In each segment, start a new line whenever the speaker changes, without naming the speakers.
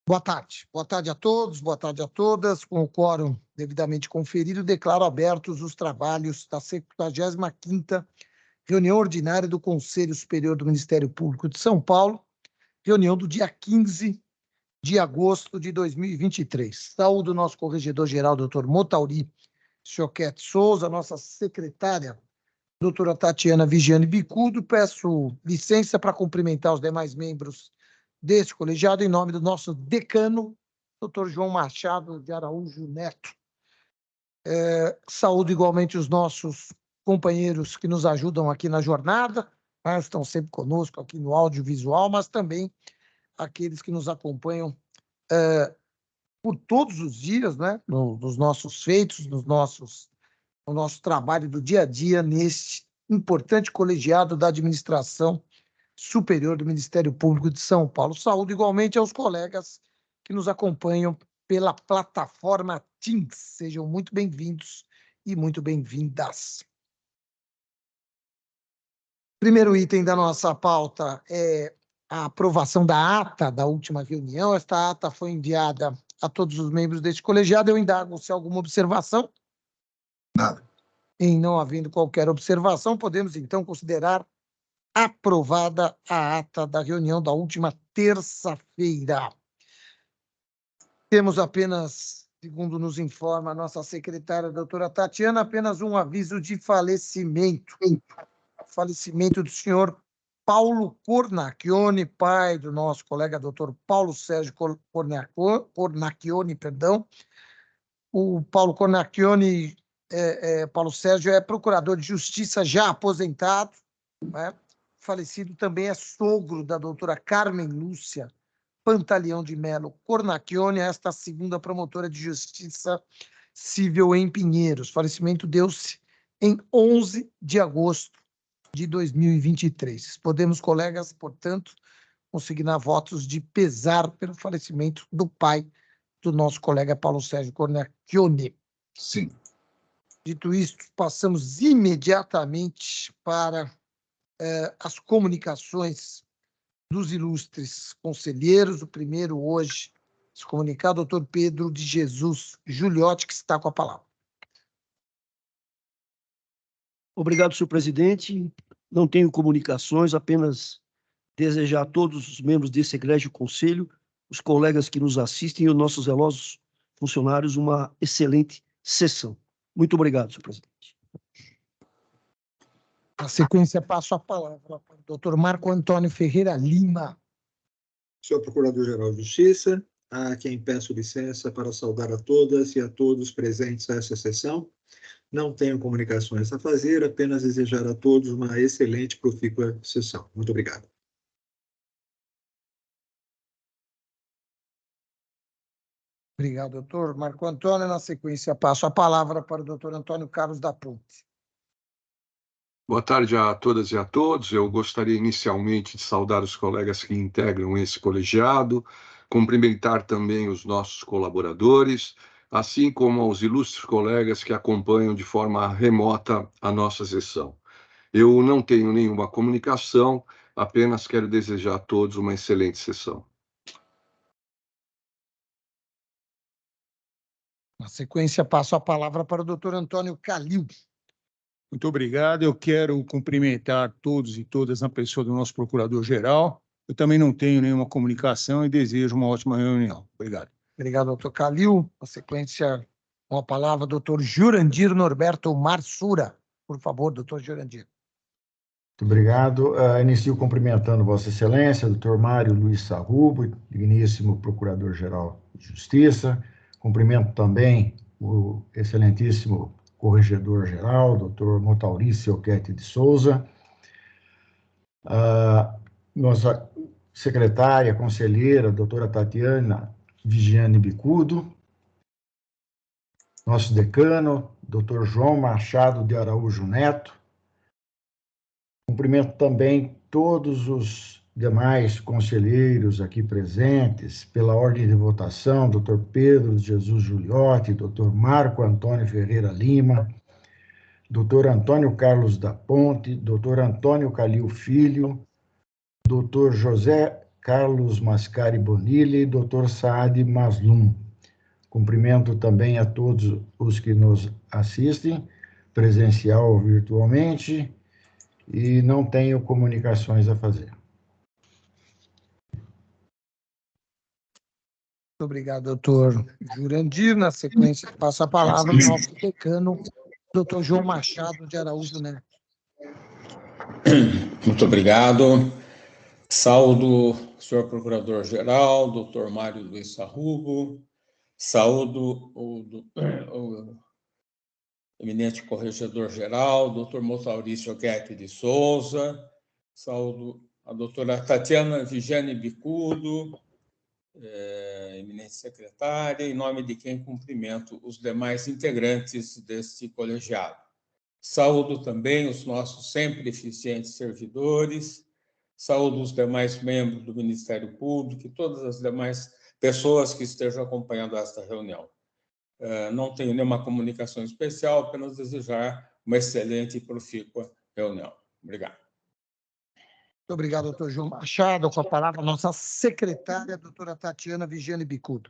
Boa tarde a todos, boa tarde a todas. Com o quórum devidamente conferido, declaro abertos os trabalhos da 75ª reunião ordinária do Conselho Superior do Ministério Público de São Paulo, reunião do dia 15 de agosto de 2023. Saúdo o nosso corregedor-geral, doutor Motauri Choquete Souza, nossa secretária, doutora Tatiana Vigiane Bicudo. Peço licença para cumprimentar os demais membros deste colegiado, em nome do nosso decano, doutor João Machado de Araújo Neto. Saúdo igualmente os nossos companheiros que nos ajudam aqui na jornada, estão sempre conosco aqui no audiovisual, mas também aqueles que nos acompanham por todos os dias, né, nos nossos feitos, no nosso trabalho do dia a dia, neste importante colegiado da administração superior do Ministério Público de São Paulo. Saúdo igualmente aos colegas que nos acompanham pela plataforma Teams. Sejam muito bem-vindos e muito bem-vindas. Primeiro item da nossa pauta é a aprovação da ata da última reunião. Esta ata foi enviada a todos os membros deste colegiado. Eu indago se há alguma observação.
Nada.
Em não havendo qualquer observação, podemos então considerar aprovada a ata da reunião da última terça-feira. Temos apenas, segundo nos informa a nossa secretária, a doutora Tatiana, apenas um aviso de falecimento. Falecimento do senhor Paulo Cornacchione, pai do nosso colega doutor Paulo Sérgio Cornacchione, perdão. O Paulo Cornacchione, Paulo Sérgio, é procurador de justiça já aposentado, né? Falecido também é sogro da doutora Carmen Lúcia Pantaleão de Melo Cornacchione, esta segunda promotora de justiça civil em Pinheiros. Falecimento deu-se em 11 de agosto de 2023. Podemos, colegas, portanto, consignar votos de pesar pelo falecimento do pai do nosso colega Paulo Sérgio Cornacchione.
Sim.
Dito isto, passamos imediatamente para as comunicações dos ilustres conselheiros. O primeiro hoje, se comunicar, doutor Pedro de Jesus Giuliotti, que está com a palavra.
Obrigado, senhor presidente. Não tenho comunicações, apenas desejar a todos os membros desse egrégio conselho, os colegas que nos assistem e os nossos zelosos funcionários uma excelente sessão. Muito obrigado, senhor presidente.
Na sequência, passo a palavra para o doutor Marco Antônio Ferreira Lima.
Senhor Procurador-Geral de Justiça, a quem peço licença para saudar a todas e a todos presentes a essa sessão. Não tenho comunicações a fazer, apenas desejar a todos uma excelente e profícua sessão. Muito obrigado.
Obrigado, doutor Marco Antônio. Na sequência, passo a palavra para o doutor Antônio Carlos da Ponte.
Boa tarde a todas e a todos. Eu gostaria inicialmente de saudar os colegas que integram esse colegiado, cumprimentar também os nossos colaboradores, assim como aos ilustres colegas que acompanham de forma remota a nossa sessão. Eu não tenho nenhuma comunicação, apenas quero desejar a todos uma excelente sessão.
Na sequência, passo a palavra para o doutor Antônio Calil.
Muito obrigado. Eu quero cumprimentar todos e todas na pessoa do nosso procurador-geral. Eu também não tenho nenhuma comunicação e desejo uma ótima reunião. Obrigado.
Obrigado, doutor Calil. Na sequência, com a palavra, doutor Jurandir Norberto Marsura. Por favor, doutor Jurandir.
Muito obrigado. Inicio cumprimentando Vossa Excelência, doutor Mário Luiz Sarrubo, digníssimo Procurador-Geral de Justiça. Cumprimento também o excelentíssimo Corregedor-Geral, doutor Motauri Choquete de Souza, nossa secretária, conselheira, doutora Tatiana Vigiane Bicudo, nosso decano, doutor João Machado de Araújo Neto. Cumprimento também todos os demais conselheiros aqui presentes, pela ordem de votação, doutor Pedro de Jesus Giuliotti, doutor Marco Antônio Ferreira Lima, doutor Antônio Carlos da Ponte, doutor Antônio Calil Filho, doutor José Carlos Mascari Bonilli e Dr. Saad Maslum. Cumprimento também a todos os que nos assistem, presencial ou virtualmente, e não tenho comunicações a fazer.
Muito obrigado, doutor Jurandir. Na sequência, passo a palavra ao nosso decano, doutor João Machado de Araújo Neto.
Muito obrigado. Saúdo o senhor Procurador-Geral, doutor Mário Luiz Sarrubo. Saúdo o eminente Corregedor-Geral, doutor Motaurício Guete de Souza. Saúdo a doutora Tatiana Vigiane Bicudo, eminente secretária, em nome de quem cumprimento os demais integrantes deste colegiado. Saúdo também os nossos sempre eficientes servidores, saúdo os demais membros do Ministério Público e todas as demais pessoas que estejam acompanhando esta reunião. Não tenho nenhuma comunicação especial, apenas desejar uma excelente e profícua reunião. Obrigado.
Muito obrigado, doutor João Machado. Com a palavra, a nossa secretária, doutora Tatiana Vigiane Bicudo.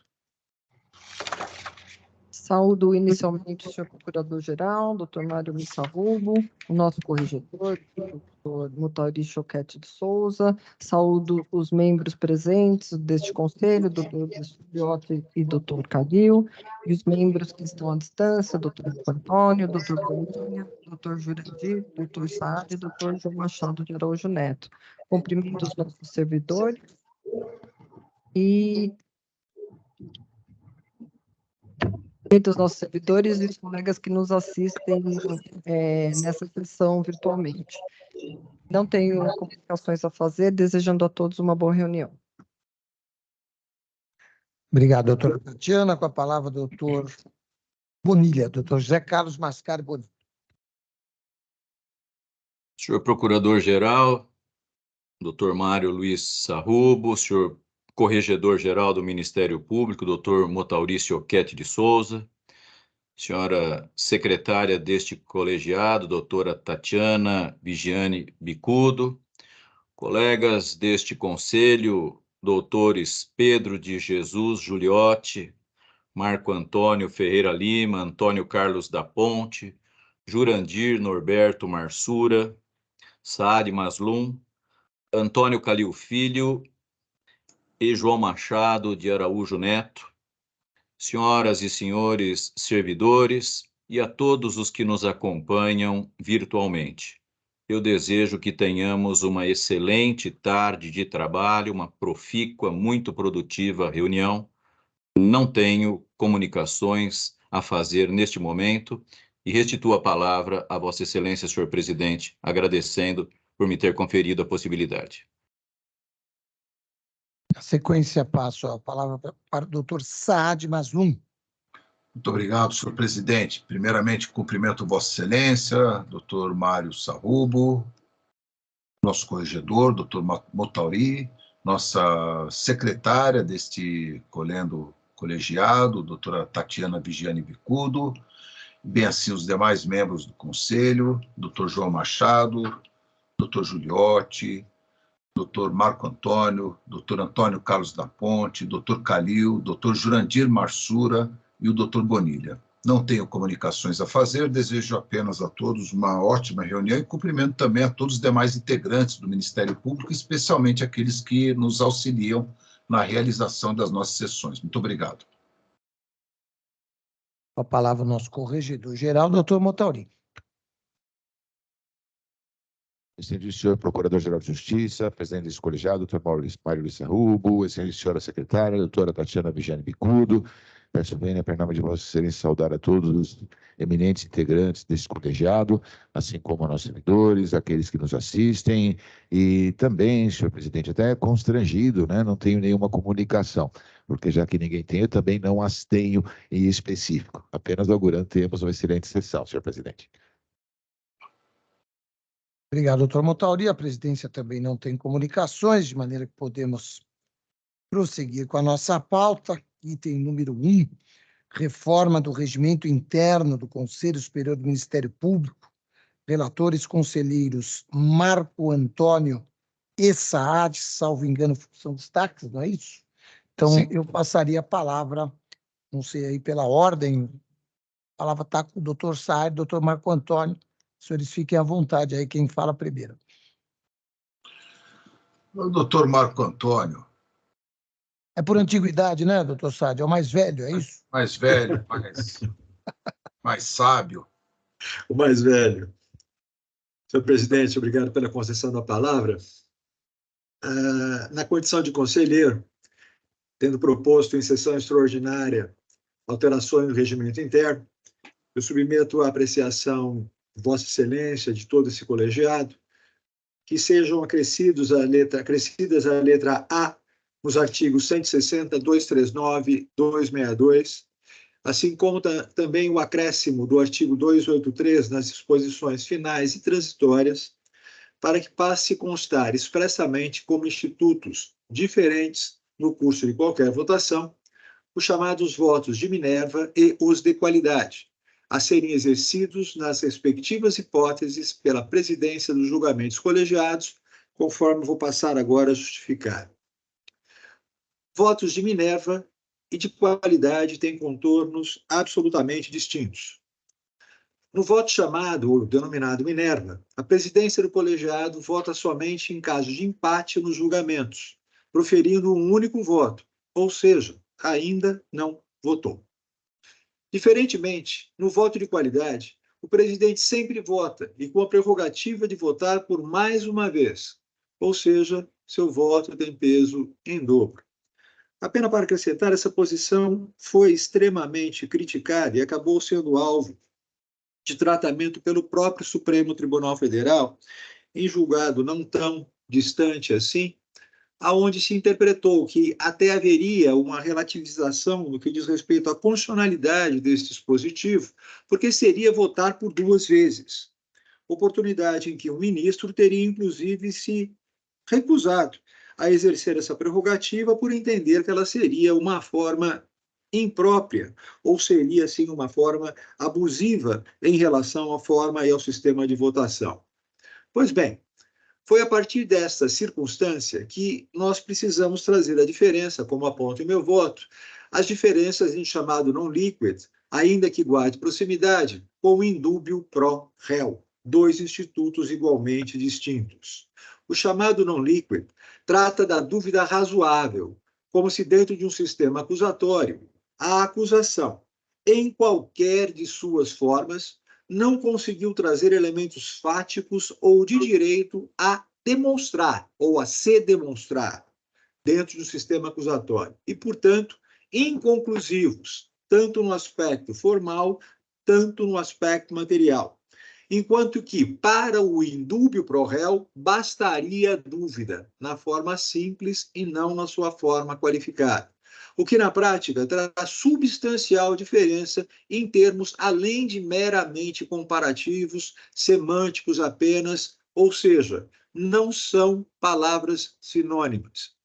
Saúdo inicialmente o senhor Procurador-Geral, doutor Mário Luiz Sarrubo, o nosso corregedor, doutor Motaurício Choquete de Souza. Saúdo os membros presentes deste conselho, doutor Juliotti e doutor Calil, e os membros que estão à distância, doutor Antônio, doutor Bonilha, doutor Jurandir, doutor Saad e doutor João Machado de Araújo Neto. Cumprimento os nossos servidores e dos nossos servidores e os colegas que nos assistem nessa sessão virtualmente. Não tenho comunicações a fazer, desejando a todos uma boa reunião.
Obrigado, doutora Tatiana. Com a palavra, doutor Bonilha, doutor José Carlos Mascari Bonilha.
Senhor Procurador-Geral, doutor Mário Luiz Sarrubo, senhor Corregedor-Geral do Ministério Público, doutor Motaurício Choquete de Souza, senhora secretária deste colegiado, doutora Tatiana Vigiane Bicudo, colegas deste conselho, doutores Pedro de Jesus Juliotti, Marco Antônio Ferreira Lima, Antônio Carlos da Ponte, Jurandir Norberto Marsura, Saad Maslum, Antônio Calil Filho e João Machado de Araújo Neto, senhoras e senhores servidores e a todos os que nos acompanham virtualmente. Eu desejo que tenhamos uma excelente tarde de trabalho, uma profícua, muito produtiva reunião. Não tenho comunicações a fazer neste momento e restituo a palavra a Vossa Excelência, senhor presidente, agradecendo por me ter conferido a possibilidade.
Na sequência, passo a palavra para o doutor Saad Maslum.
Muito obrigado, senhor presidente. Primeiramente, cumprimento Vossa Excelência, doutor Mário Sarrubo, nosso corregedor, doutor Motauri, nossa secretária deste colegiado, doutora Tatiana Vigiane Bicudo, bem assim os demais membros do conselho, doutor João Machado, doutor Juliotti, doutor Marco Antônio, doutor Antônio Carlos da Ponte, doutor Calil, doutor Jurandir Marsura e o doutor Bonilha. Não tenho comunicações a fazer, desejo apenas a todos uma ótima reunião e cumprimento também a todos os demais integrantes do Ministério Público, especialmente aqueles que nos auxiliam na realização das nossas sessões. Muito obrigado.
Com a palavra, o nosso corregedor-geral, doutor Motauri.
Excelente senhor Procurador-Geral de Justiça, presidente desse colegiado, doutor Mário Luiz Sarrubo, excelente senhora secretária, doutora Tatiana Vigiane Bicudo, peço bem, em nome de Vossa Excelência, saudar a todos os eminentes integrantes desse colegiado, assim como a nossos servidores, aqueles que nos assistem, e também, senhor presidente, até constrangido, né? Não tenho nenhuma comunicação, porque já que ninguém tem, eu também não as tenho em específico. Apenas augurando temos uma excelente sessão, senhor presidente.
Obrigado, doutor Motauri. A presidência também não tem comunicações, de maneira que podemos prosseguir com a nossa pauta. Item número 1, reforma do regimento interno do Conselho Superior do Ministério Público. Relatores conselheiros Marco Antônio e SAAD, salvo engano, são destaques, não é isso? Então,
Sim.
eu passaria a palavra, não sei aí pela ordem, a palavra está com o doutor Saad, doutor Marco Antônio. Os senhores fiquem à vontade aí, quem fala primeiro.
O doutor Marco Antônio,
É por antiguidade, né, doutor Saad? É o mais velho, é isso?
mais velho, mais sábio.
O mais velho. Senhor presidente, obrigado pela concessão da palavra. Na condição de conselheiro, tendo proposto em sessão extraordinária alterações no regimento interno, eu submeto à apreciação de Vossa Excelência, de todo esse colegiado, que sejam acrescidas a letra A nos artigos 160, 239, 262, assim como também o acréscimo do artigo 283 nas disposições finais e transitórias, para que passe a constar expressamente como institutos diferentes no curso de qualquer votação, os chamados votos de Minerva e os de qualidade, a serem exercidos nas respectivas hipóteses pela presidência dos julgamentos colegiados, conforme vou passar agora a justificar. Votos de Minerva e de qualidade têm contornos absolutamente distintos. No voto chamado, ou denominado Minerva, a presidência do colegiado vota somente em caso de empate nos julgamentos, proferindo um único voto, ou seja, ainda não votou. Diferentemente, no voto de qualidade, o presidente sempre vota e com a prerrogativa de votar por mais uma vez, ou seja, seu voto tem peso em dobro. Apenas para acrescentar, essa posição foi extremamente criticada e acabou sendo alvo de tratamento pelo próprio Supremo Tribunal Federal, em julgado não tão distante assim, aonde se interpretou que até haveria uma relativização no que diz respeito à constitucionalidade desse dispositivo, porque seria votar por duas vezes, oportunidade em que o ministro teria, inclusive, se recusado a exercer essa prerrogativa por entender que ela seria uma forma imprópria, ou seria, assim, uma forma abusiva em relação à forma e ao sistema de votação. Pois bem, foi a partir desta circunstância que nós precisamos trazer a diferença, como aponta em meu voto, as diferenças em chamado non-liquid, ainda que guarde proximidade, com o indúbio pro réu, dois institutos igualmente distintos. O chamado non-liquid trata da dúvida razoável, como se dentro de um sistema acusatório, a acusação, em qualquer de suas formas, não conseguiu trazer elementos fáticos ou de direito a demonstrar ou a se demonstrar dentro do sistema acusatório e, portanto, inconclusivos, tanto no aspecto formal, tanto no aspecto material. Enquanto que, para o indúbio pro réu, bastaria dúvida na forma simples e não na sua forma qualificada. O que, na prática, traz substancial diferença em termos, além de meramente comparativos, semânticos apenas, ou seja, não são palavras sinônimas.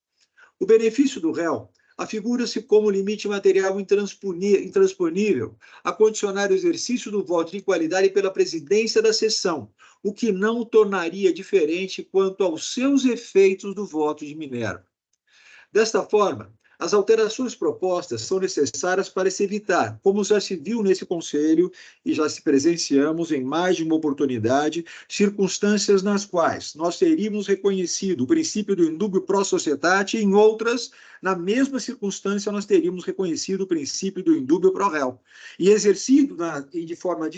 O benefício do réu afigura-se como limite material intransponível a condicionar o exercício do voto de qualidade pela presidência da sessão, o que não o tornaria diferente quanto aos seus efeitos do voto de Minerva. Desta forma, as alterações propostas são necessárias para se evitar, como já se viu nesse Conselho e já se presenciamos em mais de uma oportunidade, circunstâncias nas quais nós teríamos reconhecido o princípio do indúbio pro societate e em outras, na mesma circunstância, nós teríamos reconhecido o princípio do indúbio pro réu. E exercido de forma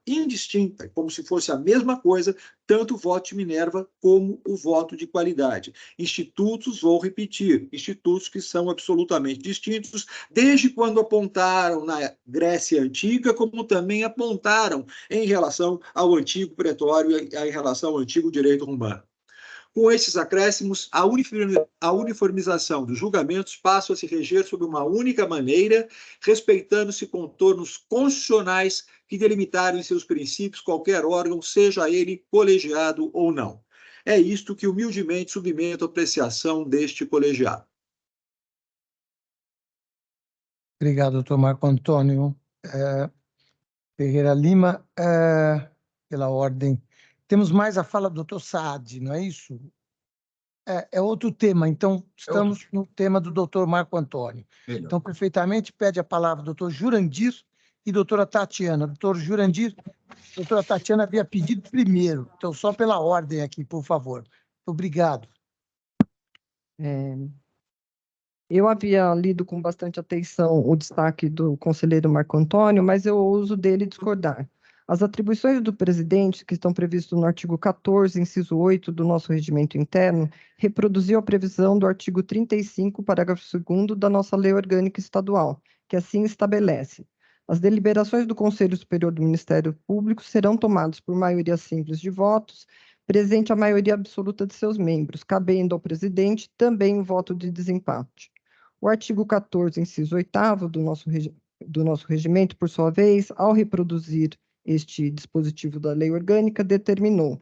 indistinta, como se fosse a mesma coisa, tanto o voto de Minerva como o voto de qualidade. Institutos, vou repetir, institutos que são absolutamente distintos, desde quando apontaram na Grécia Antiga, como também apontaram em relação ao antigo pretório e em relação ao antigo direito romano. Com esses acréscimos, a uniformização dos julgamentos passa a se reger sob uma única maneira, respeitando-se contornos constitucionais que delimitaram em seus princípios qualquer órgão, seja ele colegiado ou não. É isto que humildemente submeto à apreciação deste colegiado.
Obrigado, doutor Marco Antônio. Ferreira Lima, pela ordem Temos mais a fala do doutor Saad, não é isso? É outro tema, então estamos no tema do doutor Marco Antônio.
Melhor.
Então, perfeitamente, pede a palavra o doutor Jurandir e doutora Tatiana. Doutor Jurandir, doutora Tatiana havia pedido primeiro, então só pela ordem aqui, por favor. Obrigado.
Eu havia lido com bastante atenção o destaque do conselheiro Marco Antônio, mas eu ouso dele discordar. As atribuições do presidente, que estão previstas no artigo 14, inciso 8 do nosso regimento interno, reproduziu a previsão do artigo 35, parágrafo 2º da nossa lei orgânica estadual, que assim estabelece: as deliberações do Conselho Superior do Ministério Público serão tomadas por maioria simples de votos, presente a maioria absoluta de seus membros, cabendo ao presidente também o voto de desempate. O artigo 14, inciso 8º do nosso regimento, por sua vez, ao reproduzir este dispositivo da lei orgânica, determinou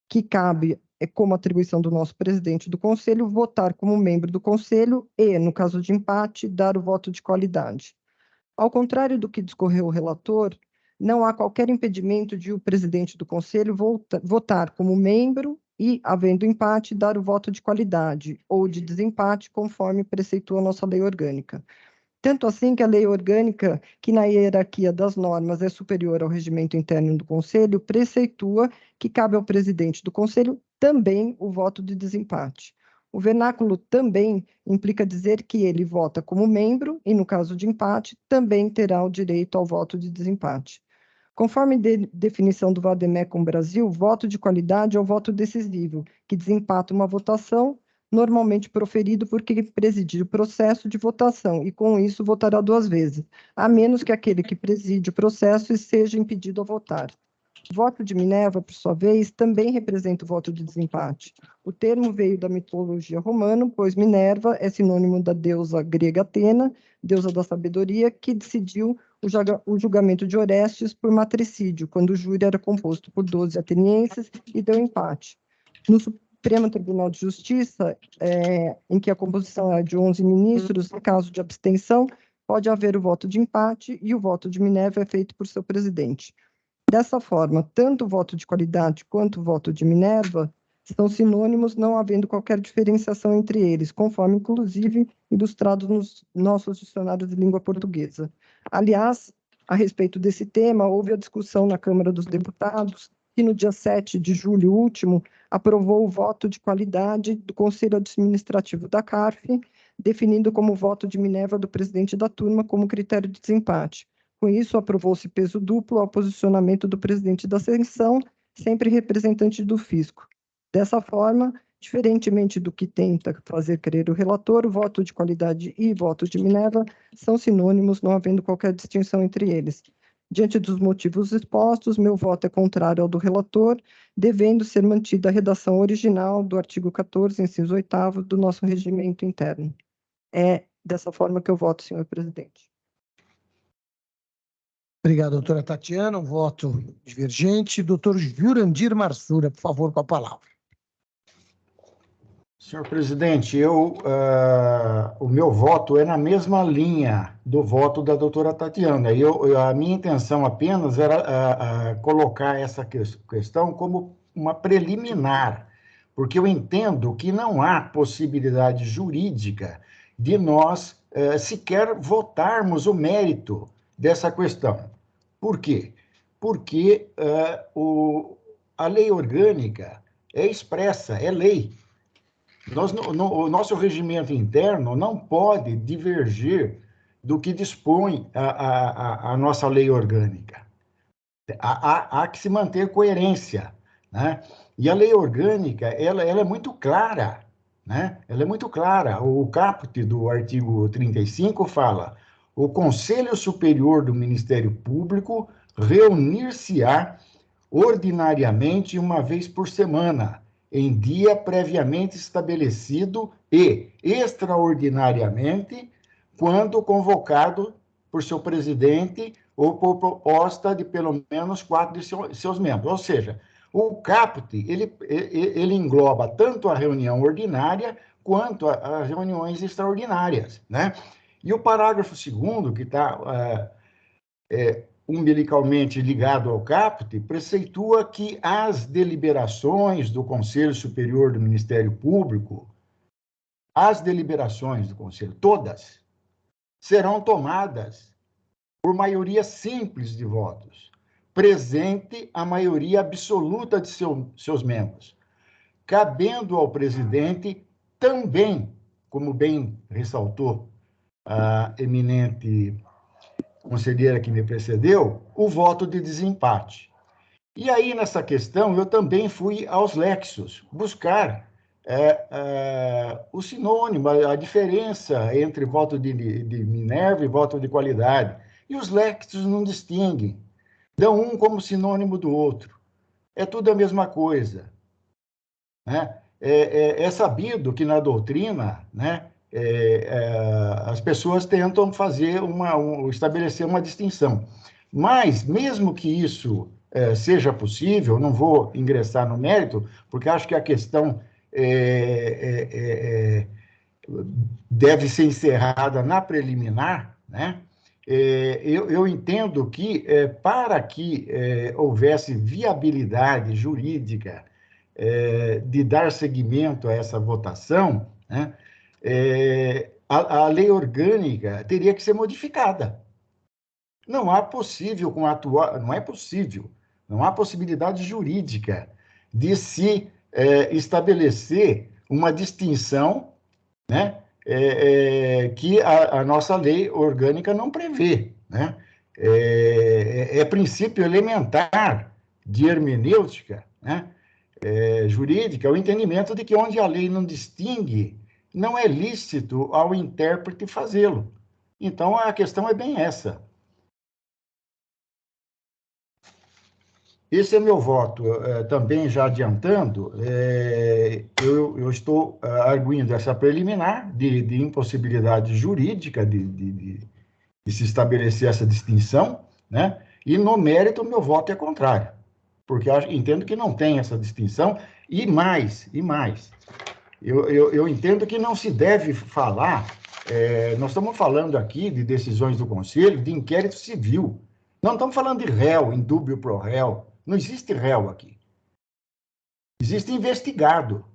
que cabe, como atribuição do nosso presidente do Conselho, votar como membro do Conselho e, no caso de empate, dar o voto de qualidade. Ao contrário do que discorreu o relator, não há qualquer impedimento de o presidente do Conselho votar como membro e, havendo empate, dar o voto de qualidade ou de desempate, conforme preceitua a nossa lei orgânica. Tanto assim que a lei orgânica, que na hierarquia das normas é superior ao regimento interno do Conselho, preceitua que cabe ao presidente do Conselho também o voto de desempate. O vernáculo também implica dizer que ele vota como membro e, no caso de empate, também terá o direito ao voto de desempate. Conforme definição do Vademecum Brasil, voto de qualidade é o voto decisivo, que desempata uma votação, normalmente proferido por quem presidir o processo de votação, e com isso votará 2 vezes, a menos que aquele que preside o processo seja impedido a votar. O voto de Minerva, por sua vez, também representa o voto de desempate. O termo veio da mitologia romana, pois Minerva é sinônimo da deusa grega Atena, deusa da sabedoria, que decidiu o julgamento de Orestes por matricídio, quando o júri era composto por 12 atenienses e deu empate. No Supremo Tribunal de Justiça, em que a composição é de 11 ministros, em caso de abstenção, pode haver o voto de empate e o voto de Minerva é feito por seu presidente. Dessa forma, tanto o voto de qualidade quanto o voto de Minerva são sinônimos, não havendo qualquer diferenciação entre eles, conforme, inclusive, ilustrado nos nossos dicionários de língua portuguesa. Aliás, a respeito desse tema, houve a discussão na Câmara dos Deputados, que no dia 7 de julho último, aprovou o voto de qualidade do Conselho Administrativo da CARF, definindo como voto de Minerva do presidente da turma como critério de desempate. Com isso, aprovou-se peso duplo ao posicionamento do presidente da sessão, sempre representante do fisco. Dessa forma, diferentemente do que tenta fazer crer o relator, o voto de qualidade e voto de Minerva são sinônimos, não havendo qualquer distinção entre eles. Diante dos motivos expostos, meu voto é contrário ao do relator, devendo ser mantida a redação original do artigo 14, inciso 8º do nosso regimento interno. É dessa forma que eu voto, senhor presidente.
Obrigado, doutora Tatiana. Um voto divergente. Doutor Jurandir Marsura, por favor, com a palavra.
Senhor presidente, o meu voto é na mesma linha do voto da doutora Tatiana. A minha intenção apenas era colocar essa questão como uma preliminar, porque eu entendo que não há possibilidade jurídica de nós sequer votarmos o mérito dessa questão. Por quê? Porque a lei orgânica é expressa, é lei. O nosso regimento interno não pode divergir do que dispõe a nossa lei orgânica. Há que se manter coerência, né? E a lei orgânica, ela é muito clara, né? Ela é muito clara. O caput do artigo 35 fala: o Conselho Superior do Ministério Público reunir-se-á ordinariamente uma vez por semana, em dia previamente estabelecido e, extraordinariamente, quando convocado por seu presidente ou por proposta de pelo menos 4 de seus membros. Ou seja, o caput, ele engloba tanto a reunião ordinária quanto as reuniões extraordinárias, né? E o parágrafo 2º, que está umbilicalmente ligado ao CAPT, preceitua que as deliberações do Conselho Superior do Ministério Público, as deliberações do Conselho, todas, serão tomadas por maioria simples de votos, presente a maioria absoluta de seus membros, cabendo ao presidente também, como bem ressaltou a eminente conselheira que me precedeu, o voto de desempate. E aí, nessa questão, eu também fui aos léxicos buscar o sinônimo, a diferença entre voto de Minerva e voto de qualidade. E os léxicos não distinguem, dão um como sinônimo do outro. É tudo a mesma coisa. Né? É sabido que na doutrina, né, as pessoas tentam fazer estabelecer uma distinção. Mas, mesmo que isso seja possível, não vou ingressar no mérito, porque acho que a questão deve ser encerrada na preliminar, né? Eu entendo que, para que houvesse viabilidade jurídica de dar seguimento a essa votação, né, a lei orgânica teria que ser modificada. Não há possível, não é possível, não há possibilidade jurídica de se estabelecer uma distinção, né, que a nossa lei orgânica não prevê, né? É princípio elementar de hermenêutica, né, jurídica, o entendimento de que onde a lei não distingue, não é lícito ao intérprete fazê-lo. Então, a questão é bem essa. Esse é meu voto. Também já adiantando, eu estou arguindo essa preliminar de impossibilidade jurídica de se estabelecer essa distinção, né? E no mérito, meu voto é contrário, porque eu entendo que não tem essa distinção, e mais, eu entendo que não se deve falar, nós estamos falando aqui de decisões do Conselho, de inquérito civil, não estamos falando de réu, indúbio pro réu. Não existe réu aqui. Existe investigado.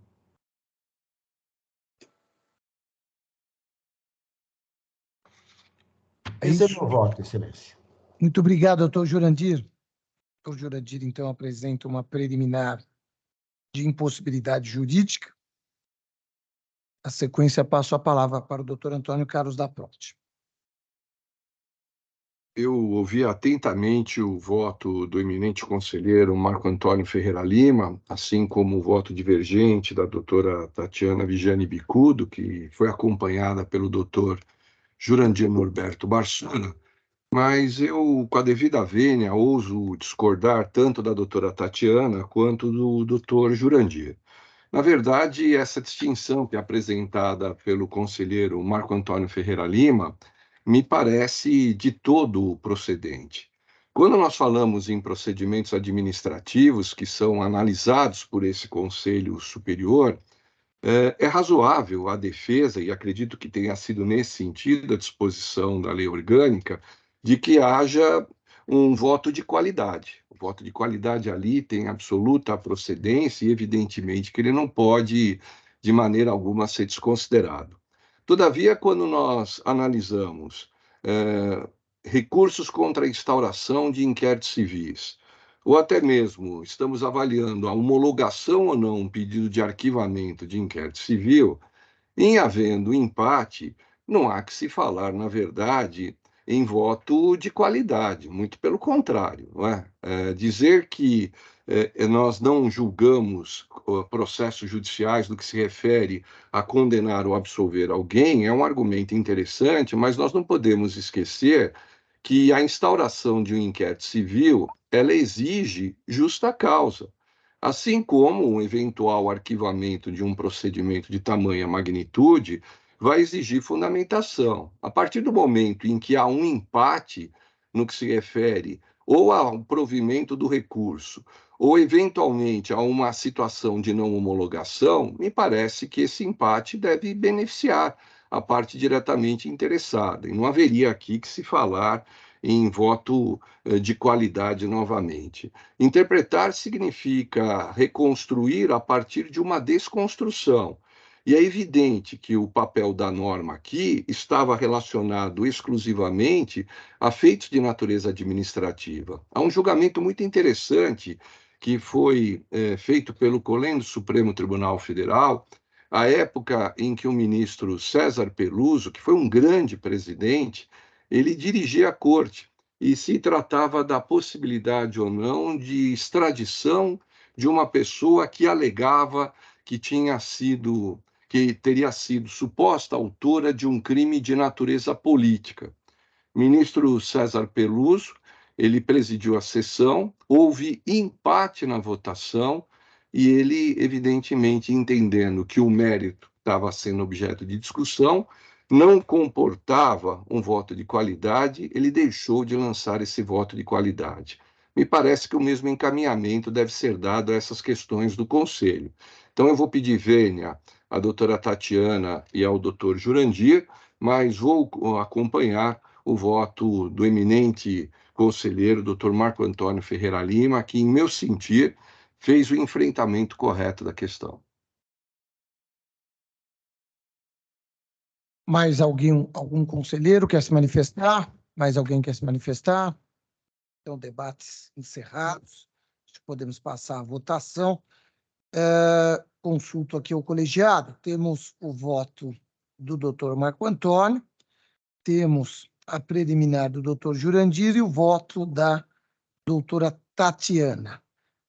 Esse é o meu voto, Excelência.
Muito obrigado, doutor Jurandir. Doutor Jurandir, então, apresenta uma preliminar de impossibilidade jurídica. A sequência, passo a palavra para o doutor Antônio Carlos da Prote.
Eu ouvi atentamente o voto do eminente conselheiro Marco Antônio Ferreira Lima, assim como o voto divergente da doutora Tatiana Vigiane Bicudo, que foi acompanhada pelo doutor Jurandir Norberto Barçana, mas eu, com a devida vênia, ouso discordar tanto da doutora Tatiana quanto do doutor Jurandir. Na verdade, essa distinção que é apresentada pelo conselheiro Marco Antônio Ferreira Lima me parece de todo procedente. Quando nós falamos em procedimentos administrativos que são analisados por esse Conselho Superior, é razoável a defesa, e acredito que tenha sido nesse sentido a disposição da lei orgânica, de que haja um voto de qualidade. O voto de qualidade ali tem absoluta procedência e, evidentemente, que ele não pode, de maneira alguma, ser desconsiderado. Todavia, quando nós analisamos recursos contra a instauração de inquéritos civis, ou até mesmo estamos avaliando a homologação ou não um pedido de arquivamento de inquérito civil, em havendo empate, não há que se falar, na verdade, em voto de qualidade, muito pelo contrário. Não é? Dizer que nós não julgamos processos judiciais no que se refere a condenar ou absolver alguém é um argumento interessante, mas nós não podemos esquecer que a instauração de um inquérito civil, ela exige justa causa, assim como um eventual arquivamento de um procedimento de tamanha magnitude vai exigir fundamentação. A partir do momento em que há um empate no que se refere ou ao provimento do recurso, ou eventualmente a uma situação de não homologação, me parece que esse empate deve beneficiar a parte diretamente interessada. E não haveria aqui que se falar em voto de qualidade novamente. Interpretar significa reconstruir a partir de uma desconstrução. E é evidente que o papel da norma aqui estava relacionado exclusivamente a feitos de natureza administrativa. Há um julgamento muito interessante que foi feito pelo Colégio do Supremo Tribunal Federal, à época em que o ministro César Peluso, que foi um grande presidente, ele dirigia a corte e se tratava da possibilidade ou não de extradição de uma pessoa que alegava que teria sido suposta autora de um crime de natureza política. Ministro César Peluso, ele presidiu a sessão, houve empate na votação e ele, evidentemente, entendendo que o mérito estava sendo objeto de discussão, não comportava um voto de qualidade, ele deixou de lançar esse voto de qualidade. Me parece que o mesmo encaminhamento deve ser dado a essas questões do Conselho. Então, eu vou pedir vênia à doutora Tatiana e ao doutor Jurandir, mas vou acompanhar o voto do eminente conselheiro, doutor Marco Antônio Ferreira Lima, que, em meu sentir, fez o enfrentamento correto da questão.
Mais algum conselheiro quer se manifestar? Mais alguém quer se manifestar? Então, debates encerrados. Podemos passar à votação. Consulto aqui o colegiado. Temos o voto do doutor Marco Antônio, temos a preliminar do doutor Jurandir e o voto da doutora Tatiana.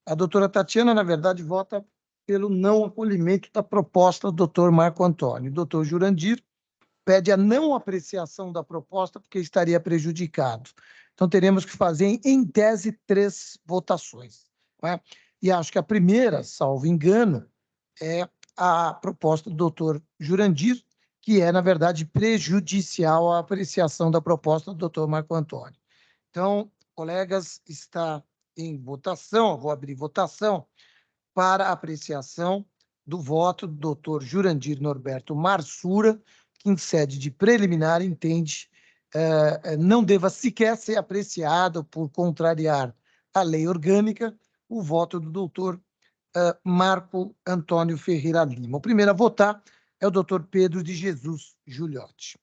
A doutora Tatiana, na verdade, vota pelo não acolhimento da proposta do doutor Marco Antônio. O doutor Jurandir pede a não apreciação da proposta porque estaria prejudicado. Então, teremos que fazer, em tese, 3 votações. Não é? E acho que a primeira, salvo engano, é a proposta do doutor Jurandir, que é, na verdade, prejudicial à apreciação da proposta do doutor Marco Antônio. Então, colegas, está em votação, eu vou abrir votação para a apreciação do voto do doutor Jurandir Norberto Marsura, que em sede de preliminar entende não deva sequer ser apreciado por contrariar a lei orgânica o voto do doutor Marco Antônio Ferreira Lima. O primeiro a votar é o doutor Pedro de Jesus Giuliotti.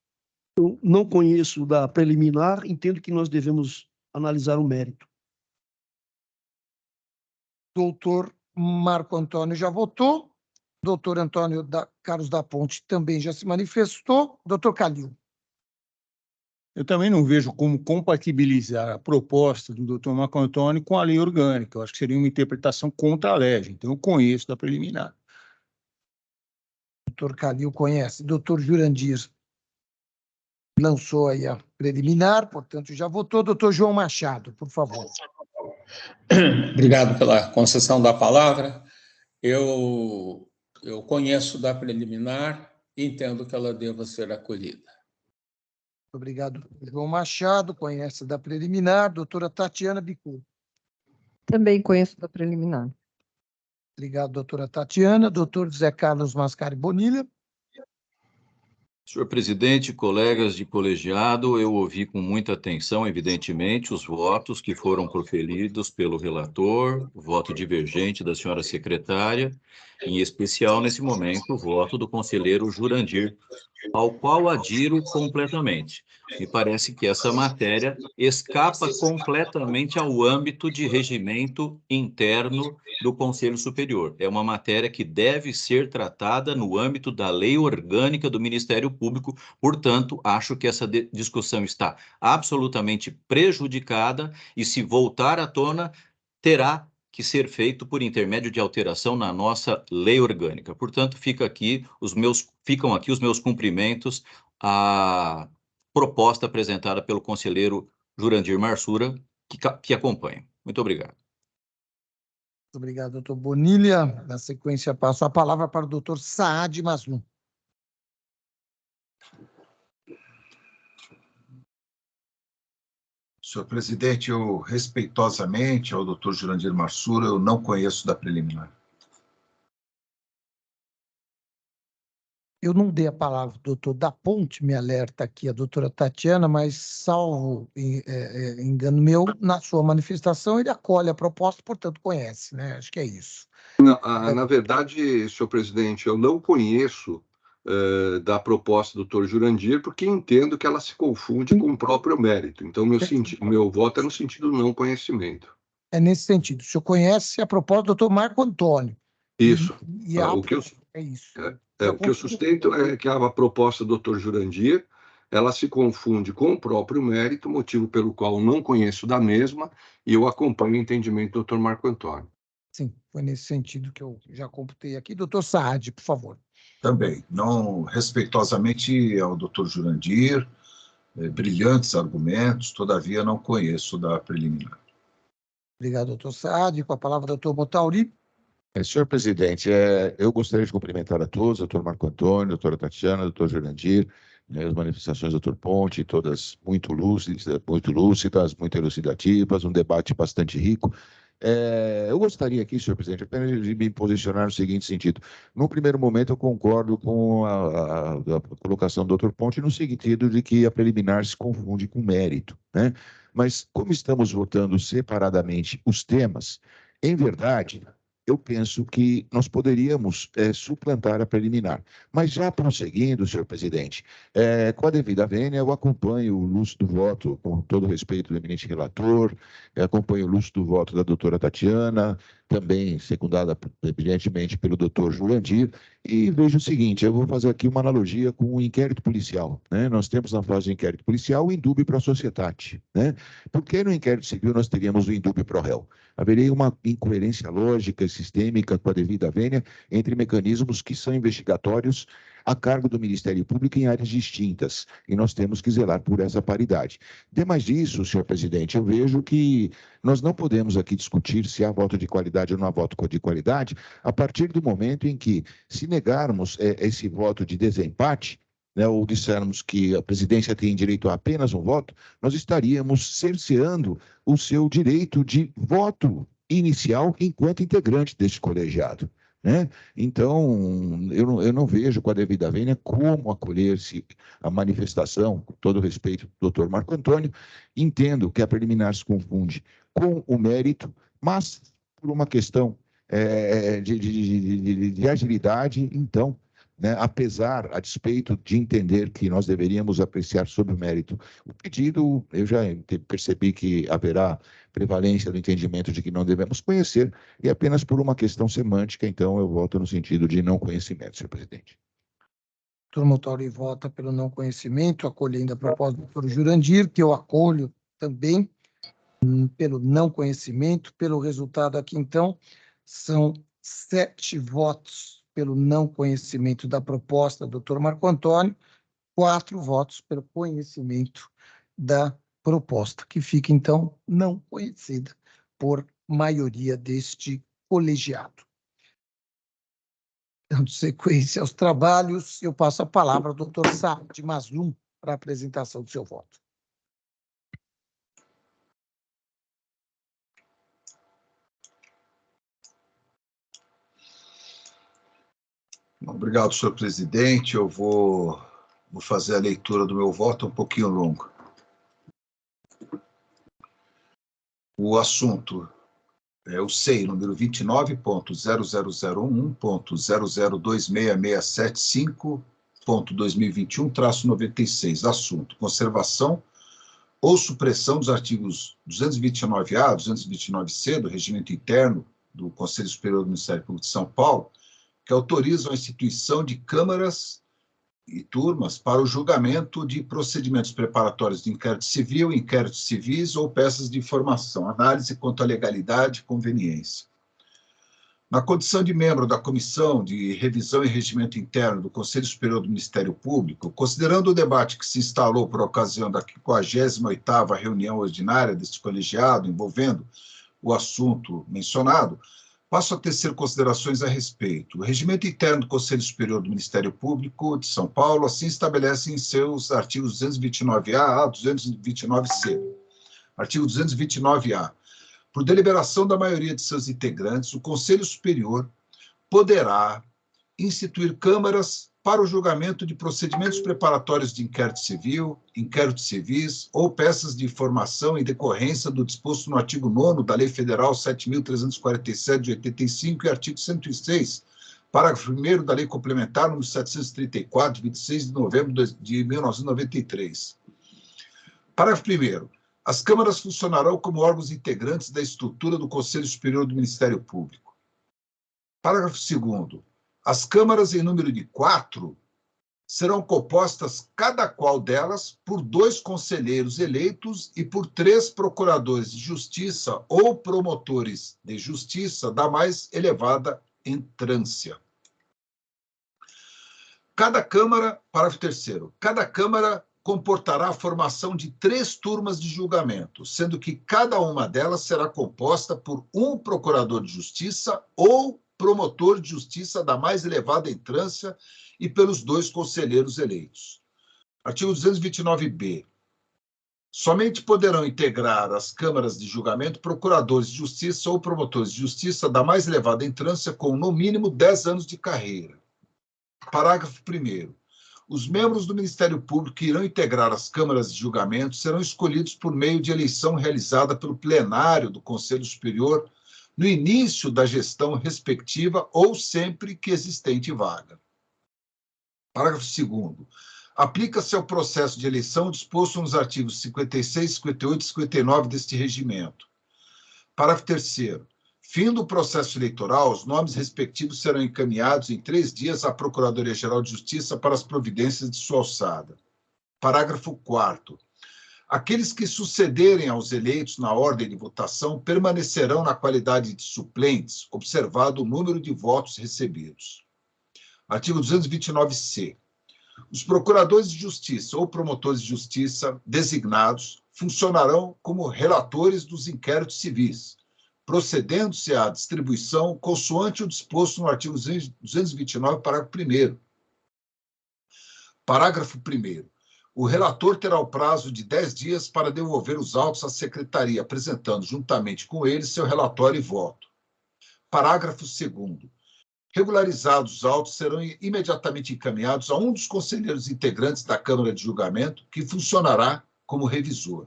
Eu não conheço da preliminar, entendo que nós devemos analisar o mérito.
Doutor Marco Antônio já votou. Doutor Antônio Carlos da Ponte também já se manifestou. Doutor Calil.
Eu também não vejo como compatibilizar a proposta do doutor Marco Antônio com a lei orgânica. Eu acho que seria uma interpretação contra a lei. Então, eu conheço da preliminar.
Doutor Calil conhece. Doutor Jurandir lançou aí a preliminar, portanto, já votou. Doutor João Machado, por favor.
Obrigado pela concessão da palavra. Eu conheço da preliminar e entendo que ela deva ser acolhida.
Obrigado, João Machado, conhece da preliminar. Doutora Tatiana Bicudo.
Também conheço da preliminar.
Obrigado, doutora Tatiana. Doutor José Carlos Mascari Bonilha.
Senhor presidente, colegas de colegiado, eu ouvi com muita atenção, evidentemente, os votos que foram proferidos pelo relator, o voto divergente da senhora secretária, em especial, nesse momento, o voto do conselheiro Jurandir, ao qual adiro completamente. Me parece que essa matéria escapa completamente ao âmbito de regimento interno do Conselho Superior. É uma matéria que deve ser tratada no âmbito da lei orgânica do Ministério Público, portanto, acho que essa discussão está absolutamente prejudicada e, se voltar à tona, terá que ser feito por intermédio de alteração na nossa lei orgânica. Portanto, ficam aqui os meus cumprimentos à proposta apresentada pelo conselheiro Jurandir Marsura, que acompanha. Muito obrigado.
Muito obrigado, doutor Bonilha. Na sequência, passo a palavra para o doutor Saad Mazlum.
Senhor presidente, eu respeitosamente ao doutor Jurandir Marsura, eu não conheço da preliminar.
Eu não dei a palavra, doutor da Ponte, me alerta aqui a doutora Tatiana, mas salvo engano meu, na sua manifestação ele acolhe a proposta, portanto conhece, né? Acho que é isso.
Na verdade, senhor presidente, eu não conheço da proposta do doutor Jurandir, porque entendo que ela se confunde com o próprio mérito. Então, meu voto é no sentido do não conhecimento.
É nesse sentido. O senhor conhece a proposta do doutor Marco Antônio.
Isso.
E
O que eu,
é isso.
o que eu sustento é que a proposta do doutor Jurandir, ela se confunde com o próprio mérito, motivo pelo qual eu não conheço da mesma, e eu acompanho o entendimento do doutor Marco Antônio.
Sim, foi nesse sentido que eu já computei aqui. Doutor Saad, por favor.
Também, não respeitosamente ao doutor Jurandir, brilhantes argumentos, todavia não conheço da preliminar.
Obrigado, doutor Saad. Com a palavra, doutor Motauri.
Senhor presidente, eu gostaria de cumprimentar a todos, doutor Marco Antônio, doutora Tatiana, doutor Jurandir, as manifestações do doutor Ponte, todas muito lúcidas, muito elucidativas, um debate bastante rico. Eu gostaria aqui, senhor presidente, apenas de me posicionar no seguinte sentido. No primeiro momento, eu concordo com a colocação do doutor Ponte no sentido de que a preliminar se confunde com mérito, né? Mas como estamos votando separadamente os temas, em verdade, eu penso que nós poderíamos suplantar a preliminar. Mas já prosseguindo, senhor presidente, com a devida vênia, eu acompanho o lúcido voto, com todo o respeito do eminente relator, acompanho o lúcido voto da doutora Tatiana, também secundada brilhantemente pelo doutor Jurandir, e vejo o seguinte, eu vou fazer aqui uma analogia com o inquérito policial, né? Nós temos na fase de inquérito policial o indúbio pro societate, né? Por que no inquérito civil nós teríamos o indúbio pro réu? Haveria uma incoerência lógica e sistêmica com a devida vênia entre mecanismos que são investigatórios a cargo do Ministério Público em áreas distintas, e nós temos que zelar por essa paridade. Demais disso, senhor presidente, eu vejo que nós não podemos aqui discutir se há voto de qualidade ou não há voto de qualidade, a partir do momento em que, se negarmos esse voto de desempate, né, ou dissermos que a presidência tem direito a apenas um voto, nós estaríamos cerceando o seu direito de voto inicial enquanto integrante deste colegiado, né? Então, eu não vejo com a devida vênia como acolher-se a manifestação, com todo o respeito do doutor Marco Antônio. Entendo que a preliminar se confunde com o mérito, mas por uma questão de agilidade, então, né, apesar, a despeito de entender que nós deveríamos apreciar sob o mérito o pedido, eu já percebi que haverá prevalência do entendimento de que não devemos conhecer, e apenas por uma questão semântica, então eu voto no sentido de não conhecimento, senhor presidente.
Doutor Motauri vota pelo não conhecimento, acolhendo a proposta do doutor Jurandir, que eu acolho também pelo não conhecimento. Pelo resultado aqui, então, são 7 votos pelo não conhecimento da proposta do doutor Marco Antônio, 4 votos pelo conhecimento da proposta, que fica, então, não conhecida por maioria deste colegiado. Dando sequência aos trabalhos, eu passo a palavra ao doutor Saad Mazlum para a apresentação do seu voto.
Obrigado, senhor presidente. Eu vou fazer a leitura do meu voto um pouquinho longo. O assunto é o SEI, número 29.0001.0026675.2021-96. Assunto: conservação ou supressão dos artigos 229A, 229C do Regimento Interno do Conselho Superior do Ministério Público de São Paulo, que autorizam a instituição de câmaras e turmas para o julgamento de procedimentos preparatórios de inquérito civil, inquéritos civis ou peças de informação, análise quanto à legalidade e conveniência. Na condição de membro da Comissão de Revisão e Regimento Interno do Conselho Superior do Ministério Público, considerando o debate que se instalou por ocasião da 58ª reunião ordinária deste colegiado, envolvendo o assunto mencionado, passo a tecer considerações a respeito. O Regimento Interno do Conselho Superior do Ministério Público de São Paulo assim estabelece em seus artigos 229A a 229C. Artigo 229A. Por deliberação da maioria de seus integrantes, o Conselho Superior poderá instituir câmaras para o julgamento de procedimentos preparatórios de inquérito civil, inquéritos civis ou peças de informação em decorrência do disposto no artigo 9º da Lei Federal 7.347, de 85, e artigo 106, parágrafo 1º da Lei Complementar número 734, de 26 de novembro de 1993. Parágrafo 1º. As câmaras funcionarão como órgãos integrantes da estrutura do Conselho Superior do Ministério Público. Parágrafo 2º. As câmaras, em número de 4, serão compostas, cada qual delas, por 2 conselheiros eleitos e por 3 procuradores de justiça ou promotores de justiça da mais elevada entrância. Cada câmara, parágrafo 3º, cada câmara comportará a formação de 3 turmas de julgamento, sendo que cada uma delas será composta por um procurador de justiça ou promotor de justiça da mais elevada entrância e pelos 2 conselheiros eleitos. Artigo 229b. Somente poderão integrar as câmaras de julgamento procuradores de justiça ou promotores de justiça da mais elevada entrância com, no mínimo, 10 anos de carreira. Parágrafo 1º. Os membros do Ministério Público que irão integrar as câmaras de julgamento serão escolhidos por meio de eleição realizada pelo plenário do Conselho Superior no início da gestão respectiva ou sempre que existente vaga. Parágrafo 2º. Aplica-se ao processo de eleição disposto nos artigos 56, 58 e 59 deste regimento. Parágrafo 3º. Fim do processo eleitoral, os nomes respectivos serão encaminhados em 3 dias à Procuradoria-Geral de Justiça para as providências de sua alçada. Parágrafo 4º. Aqueles que sucederem aos eleitos na ordem de votação permanecerão na qualidade de suplentes, observado o número de votos recebidos. Artigo 229-C. Os procuradores de justiça ou promotores de justiça designados funcionarão como relatores dos inquéritos civis, procedendo-se à distribuição consoante o disposto no artigo 229, parágrafo 1º. Parágrafo 1º. O relator terá o prazo de 10 dias para devolver os autos à secretaria, apresentando juntamente com ele seu relatório e voto. Parágrafo 2º. Regularizados os autos, serão imediatamente encaminhados a um dos conselheiros integrantes da Câmara de Julgamento, que funcionará como revisor.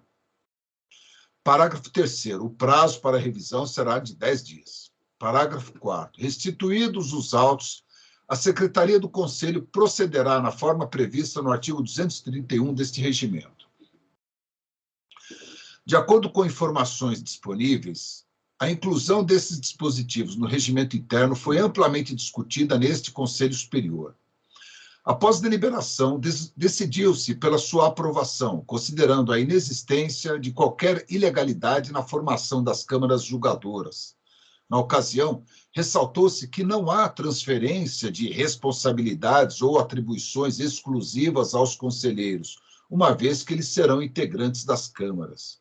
Parágrafo 3º. O prazo para revisão será de 10 dias. Parágrafo 4º. Restituídos os autos, a Secretaria do Conselho procederá na forma prevista no artigo 231 deste regimento. De acordo com informações disponíveis, a inclusão desses dispositivos no regimento interno foi amplamente discutida neste Conselho Superior. Após deliberação, decidiu-se pela sua aprovação, considerando a inexistência de qualquer ilegalidade na formação das câmaras julgadoras. Na ocasião, ressaltou-se que não há transferência de responsabilidades ou atribuições exclusivas aos conselheiros, uma vez que eles serão integrantes das câmaras.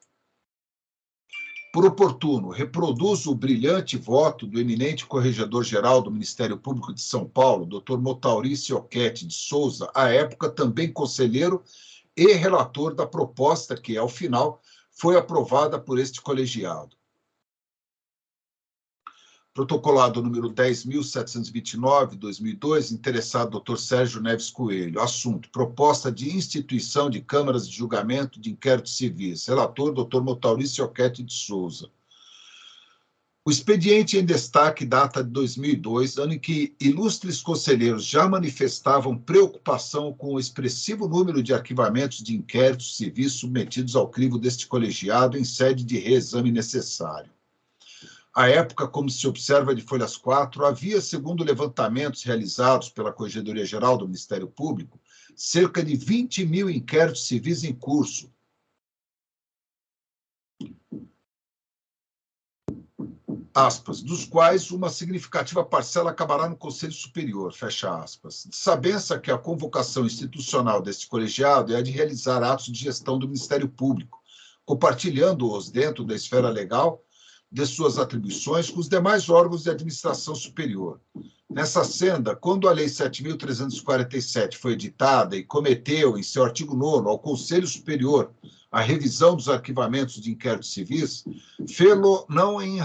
Por oportuno, reproduzo o brilhante voto do eminente Corregedor-Geral do Ministério Público de São Paulo, Dr. Motauri Sioquete de Souza, à época também conselheiro e relator da proposta que, ao final, foi aprovada por este colegiado. Protocolado número 10.729, 2002, interessado Dr. Sérgio Neves Coelho. Assunto: proposta de instituição de câmaras de julgamento de inquéritos civis. Relator, Dr. Motauri Sioquete de Souza. O expediente em destaque data de 2002, ano em que ilustres conselheiros já manifestavam preocupação com o expressivo número de arquivamentos de inquéritos civis submetidos ao crivo deste colegiado em sede de reexame necessário. À época, como se observa de folhas 4, havia, segundo levantamentos realizados pela Corregedoria-Geral do Ministério Público, cerca de 20.000 inquéritos civis em curso. Aspas, dos quais uma significativa parcela acabará no Conselho Superior, fecha aspas. Sabença que a convocação institucional deste colegiado é a de realizar atos de gestão do Ministério Público, compartilhando-os dentro da esfera legal de suas atribuições com os demais órgãos de administração superior. Nessa senda, quando a Lei 7.347 foi editada e cometeu, em seu artigo 9º, ao Conselho Superior a revisão dos arquivamentos de inquéritos civis, fê-lo não em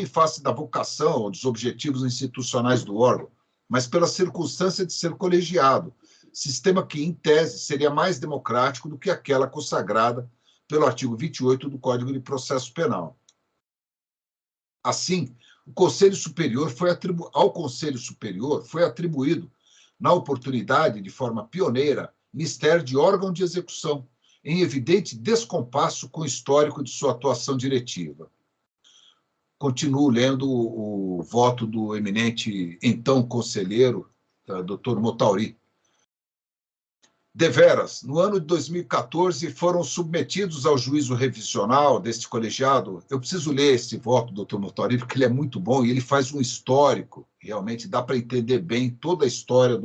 face da vocação ou dos objetivos institucionais do órgão, mas pela circunstância de ser colegiado, sistema que, em tese, seria mais democrático do que aquela consagrada pelo artigo 28 do Código de Processo Penal. Assim, ao Conselho Superior foi atribuído, na oportunidade, de forma pioneira, mistério de órgão de execução, em evidente descompasso com o histórico de sua atuação diretiva. Continuo lendo o voto do eminente, então, conselheiro, Dr. Motauri. Deveras, no ano de 2014, foram submetidos ao juízo revisional deste colegiado. Eu preciso ler esse voto do Dr. Motauri, porque ele é muito bom e ele faz um histórico. Realmente dá para entender bem toda a história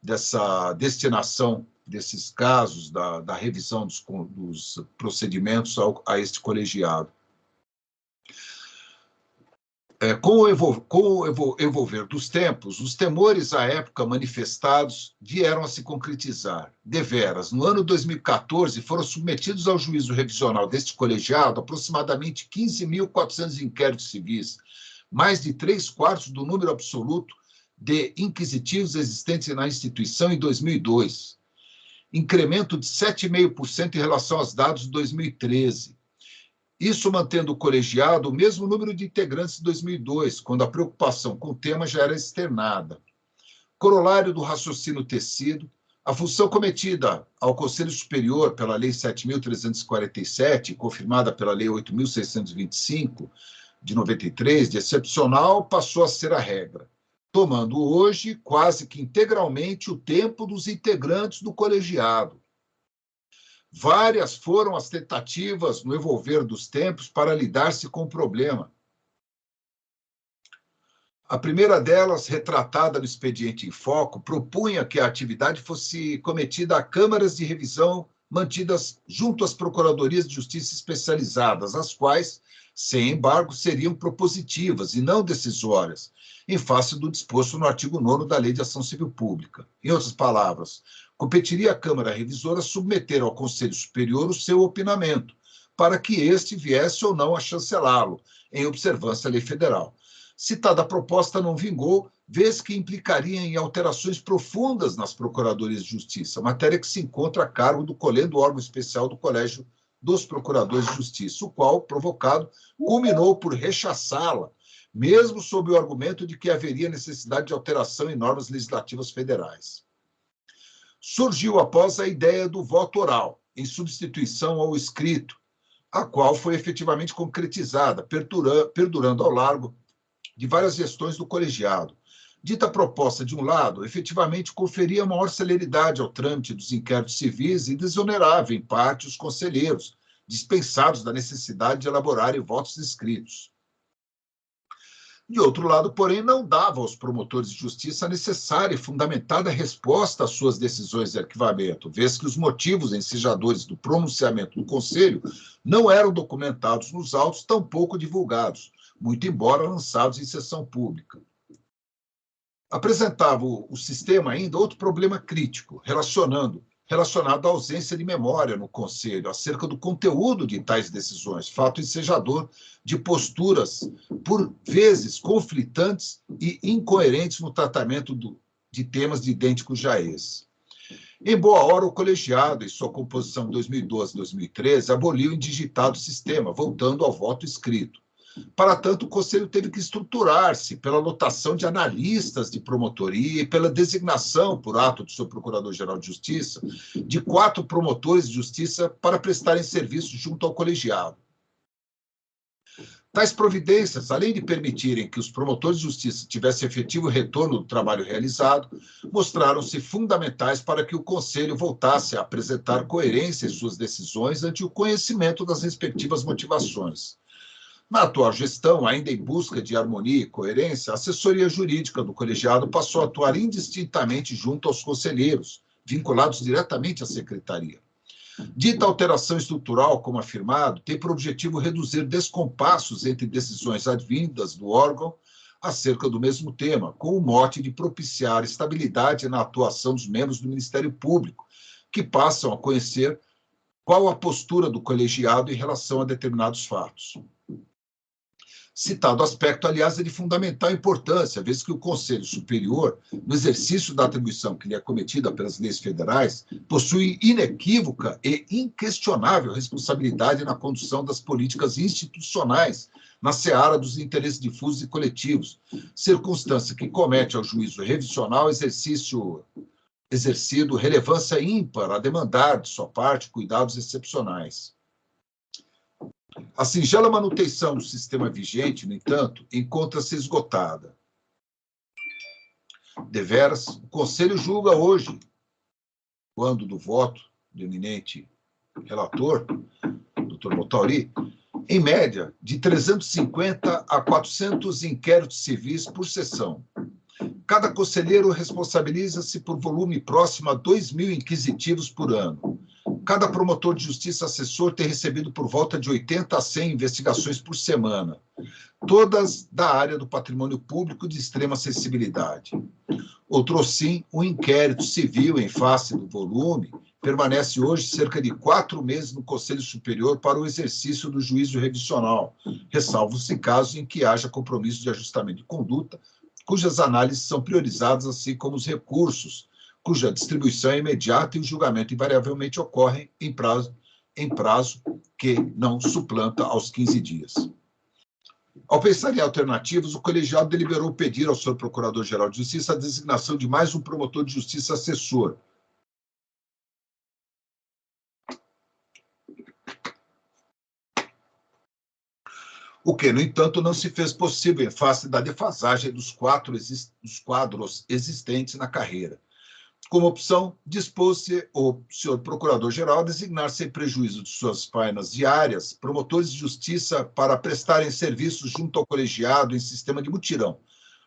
dessa destinação desses casos, da revisão dos procedimentos a este colegiado. Com o evolver dos tempos, os temores à época manifestados vieram a se concretizar. Deveras, no ano 2014, foram submetidos ao juízo revisional deste colegiado aproximadamente 15.400 inquéritos civis, mais de 3/4 do número absoluto de inquisitivos existentes na instituição em 2002, incremento de 7,5% em relação aos dados de 2013. Isso mantendo o colegiado o mesmo número de integrantes de 2002, quando a preocupação com o tema já era externada. Corolário do raciocínio tecido, a função cometida ao Conselho Superior pela Lei 7.347, confirmada pela Lei 8.625, de 93, de excepcional, passou a ser a regra, tomando hoje quase que integralmente o tempo dos integrantes do colegiado. Várias foram as tentativas no evolver dos tempos para lidar-se com o problema. A primeira delas, retratada no expediente em foco, propunha que a atividade fosse cometida a câmaras de revisão mantidas junto às procuradorias de justiça especializadas, as quais, sem embargo, seriam propositivas e não decisórias, em face do disposto no artigo 9º da Lei de Ação Civil Pública. Em outras palavras, competiria à Câmara Revisora submeter ao Conselho Superior o seu opinamento, para que este viesse ou não a chancelá-lo, em observância à lei federal. Citada proposta não vingou, vez que implicaria em alterações profundas nas procuradorias de justiça, matéria que se encontra a cargo do colendo órgão especial do Colégio dos Procuradores de Justiça, o qual, provocado, culminou por rechaçá-la, mesmo sob o argumento de que haveria necessidade de alteração em normas legislativas federais. Surgiu após a ideia do voto oral, em substituição ao escrito, a qual foi efetivamente concretizada, perdurando ao largo de várias gestões do colegiado. Dita proposta, de um lado, efetivamente conferia maior celeridade ao trâmite dos inquéritos civis e desonerava, em parte, os conselheiros, dispensados da necessidade de elaborarem votos escritos. De outro lado, porém, não dava aos promotores de justiça a necessária e fundamentada resposta às suas decisões de arquivamento, vez que os motivos ensejadores do pronunciamento do Conselho não eram documentados nos autos, tampouco divulgados, muito embora lançados em sessão pública. Apresentava o sistema ainda outro problema crítico, relacionado à ausência de memória no Conselho acerca do conteúdo de tais decisões, fato ensejador de posturas, por vezes, conflitantes e incoerentes no tratamento de temas de idênticos já esse. Em boa hora, o colegiado, em sua composição 2012-2013, aboliu o indigitado sistema, voltando ao voto escrito. Para tanto, o Conselho teve que estruturar-se pela lotação de analistas de promotoria e pela designação, por ato do seu Procurador-Geral de Justiça, de 4 promotores de justiça para prestarem serviço junto ao colegiado. Tais providências, além de permitirem que os promotores de justiça tivessem efetivo retorno do trabalho realizado, mostraram-se fundamentais para que o Conselho voltasse a apresentar coerência em suas decisões ante o conhecimento das respectivas motivações. Na atual gestão, ainda em busca de harmonia e coerência, a assessoria jurídica do colegiado passou a atuar indistintamente junto aos conselheiros, vinculados diretamente à secretaria. Dita alteração estrutural, como afirmado, tem por objetivo reduzir descompassos entre decisões advindas do órgão acerca do mesmo tema, com o mote de propiciar estabilidade na atuação dos membros do Ministério Público, que passam a conhecer qual a postura do colegiado em relação a determinados fatos. Citado aspecto, aliás, é de fundamental importância, vez que o Conselho Superior, no exercício da atribuição que lhe é cometida pelas leis federais, possui inequívoca e inquestionável responsabilidade na condução das políticas institucionais na seara dos interesses difusos e coletivos, circunstância que comete ao juízo revisional exercido relevância ímpar a demandar, de sua parte, cuidados excepcionais. A singela manutenção do sistema vigente, no entanto, encontra-se esgotada. Deveras, o Conselho julga hoje, quando do voto do eminente relator, Dr. Motauri, em média, de 350 a 400 inquéritos civis por sessão. Cada conselheiro responsabiliza-se por volume próximo a 2.000 inquisitivos por ano. Cada promotor de justiça assessor tem recebido por volta de 80 a 100 investigações por semana, todas da área do patrimônio público de extrema sensibilidade. Outrossim, o inquérito civil em face do volume permanece hoje cerca de 4 meses no Conselho Superior para o exercício do juízo revisional, ressalvo-se casos em que haja compromisso de ajustamento de conduta, cujas análises são priorizadas, assim como os recursos, cuja distribuição é imediata e o julgamento invariavelmente ocorre em prazo que não suplanta aos 15 dias. Ao pensar em alternativas, o colegiado deliberou pedir ao senhor Procurador-Geral de Justiça a designação de mais um promotor de justiça assessor, o que, no entanto, não se fez possível em face da defasagem dos quadros existentes na carreira. Como opção, dispôs-se o senhor Procurador-Geral a designar, sem prejuízo de suas fainas diárias, promotores de justiça para prestarem serviços junto ao colegiado em sistema de mutirão,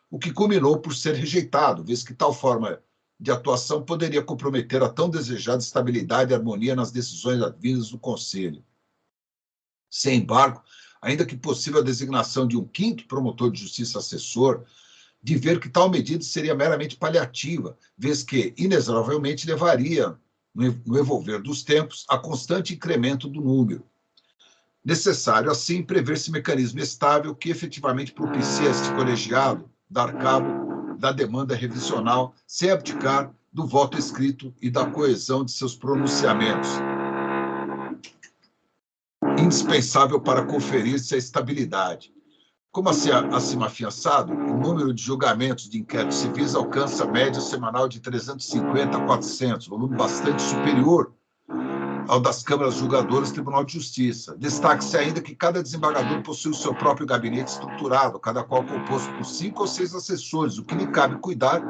o que culminou por ser rejeitado, vez que tal forma de atuação poderia comprometer a tão desejada estabilidade e harmonia nas decisões advindas do Conselho. Sem embargo, ainda que possível a designação de um 5º promotor de justiça assessor, de ver que tal medida seria meramente paliativa, vez que, inexoravelmente, levaria, no evolver dos tempos, a constante incremento do número. Necessário, assim, prever-se mecanismo estável que efetivamente propicie a este colegiado dar cabo da demanda revisional, sem abdicar do voto escrito e da coesão de seus pronunciamentos, indispensável para conferir-se a estabilidade. Como acima afiançado, o número de julgamentos de inquéritos civis alcança a média semanal de 350 a 400, volume bastante superior ao das câmaras julgadoras do Tribunal de Justiça. Destaque-se ainda que cada desembargador possui o seu próprio gabinete estruturado, cada qual composto por 5 ou 6 assessores, o que lhe cabe cuidar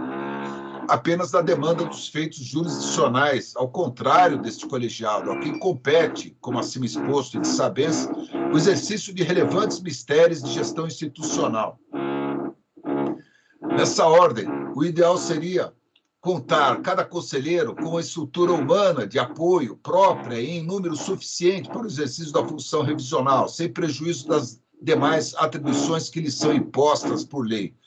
apenas da demanda dos feitos jurisdicionais, ao contrário deste colegiado, a quem compete, como acima exposto e de sabense, o exercício de relevantes mistérios de gestão institucional. Nessa ordem, o ideal seria contar cada conselheiro com uma estrutura humana de apoio própria e em número suficiente para o exercício da função revisional, sem prejuízo das demais atribuições que lhes são impostas por lei.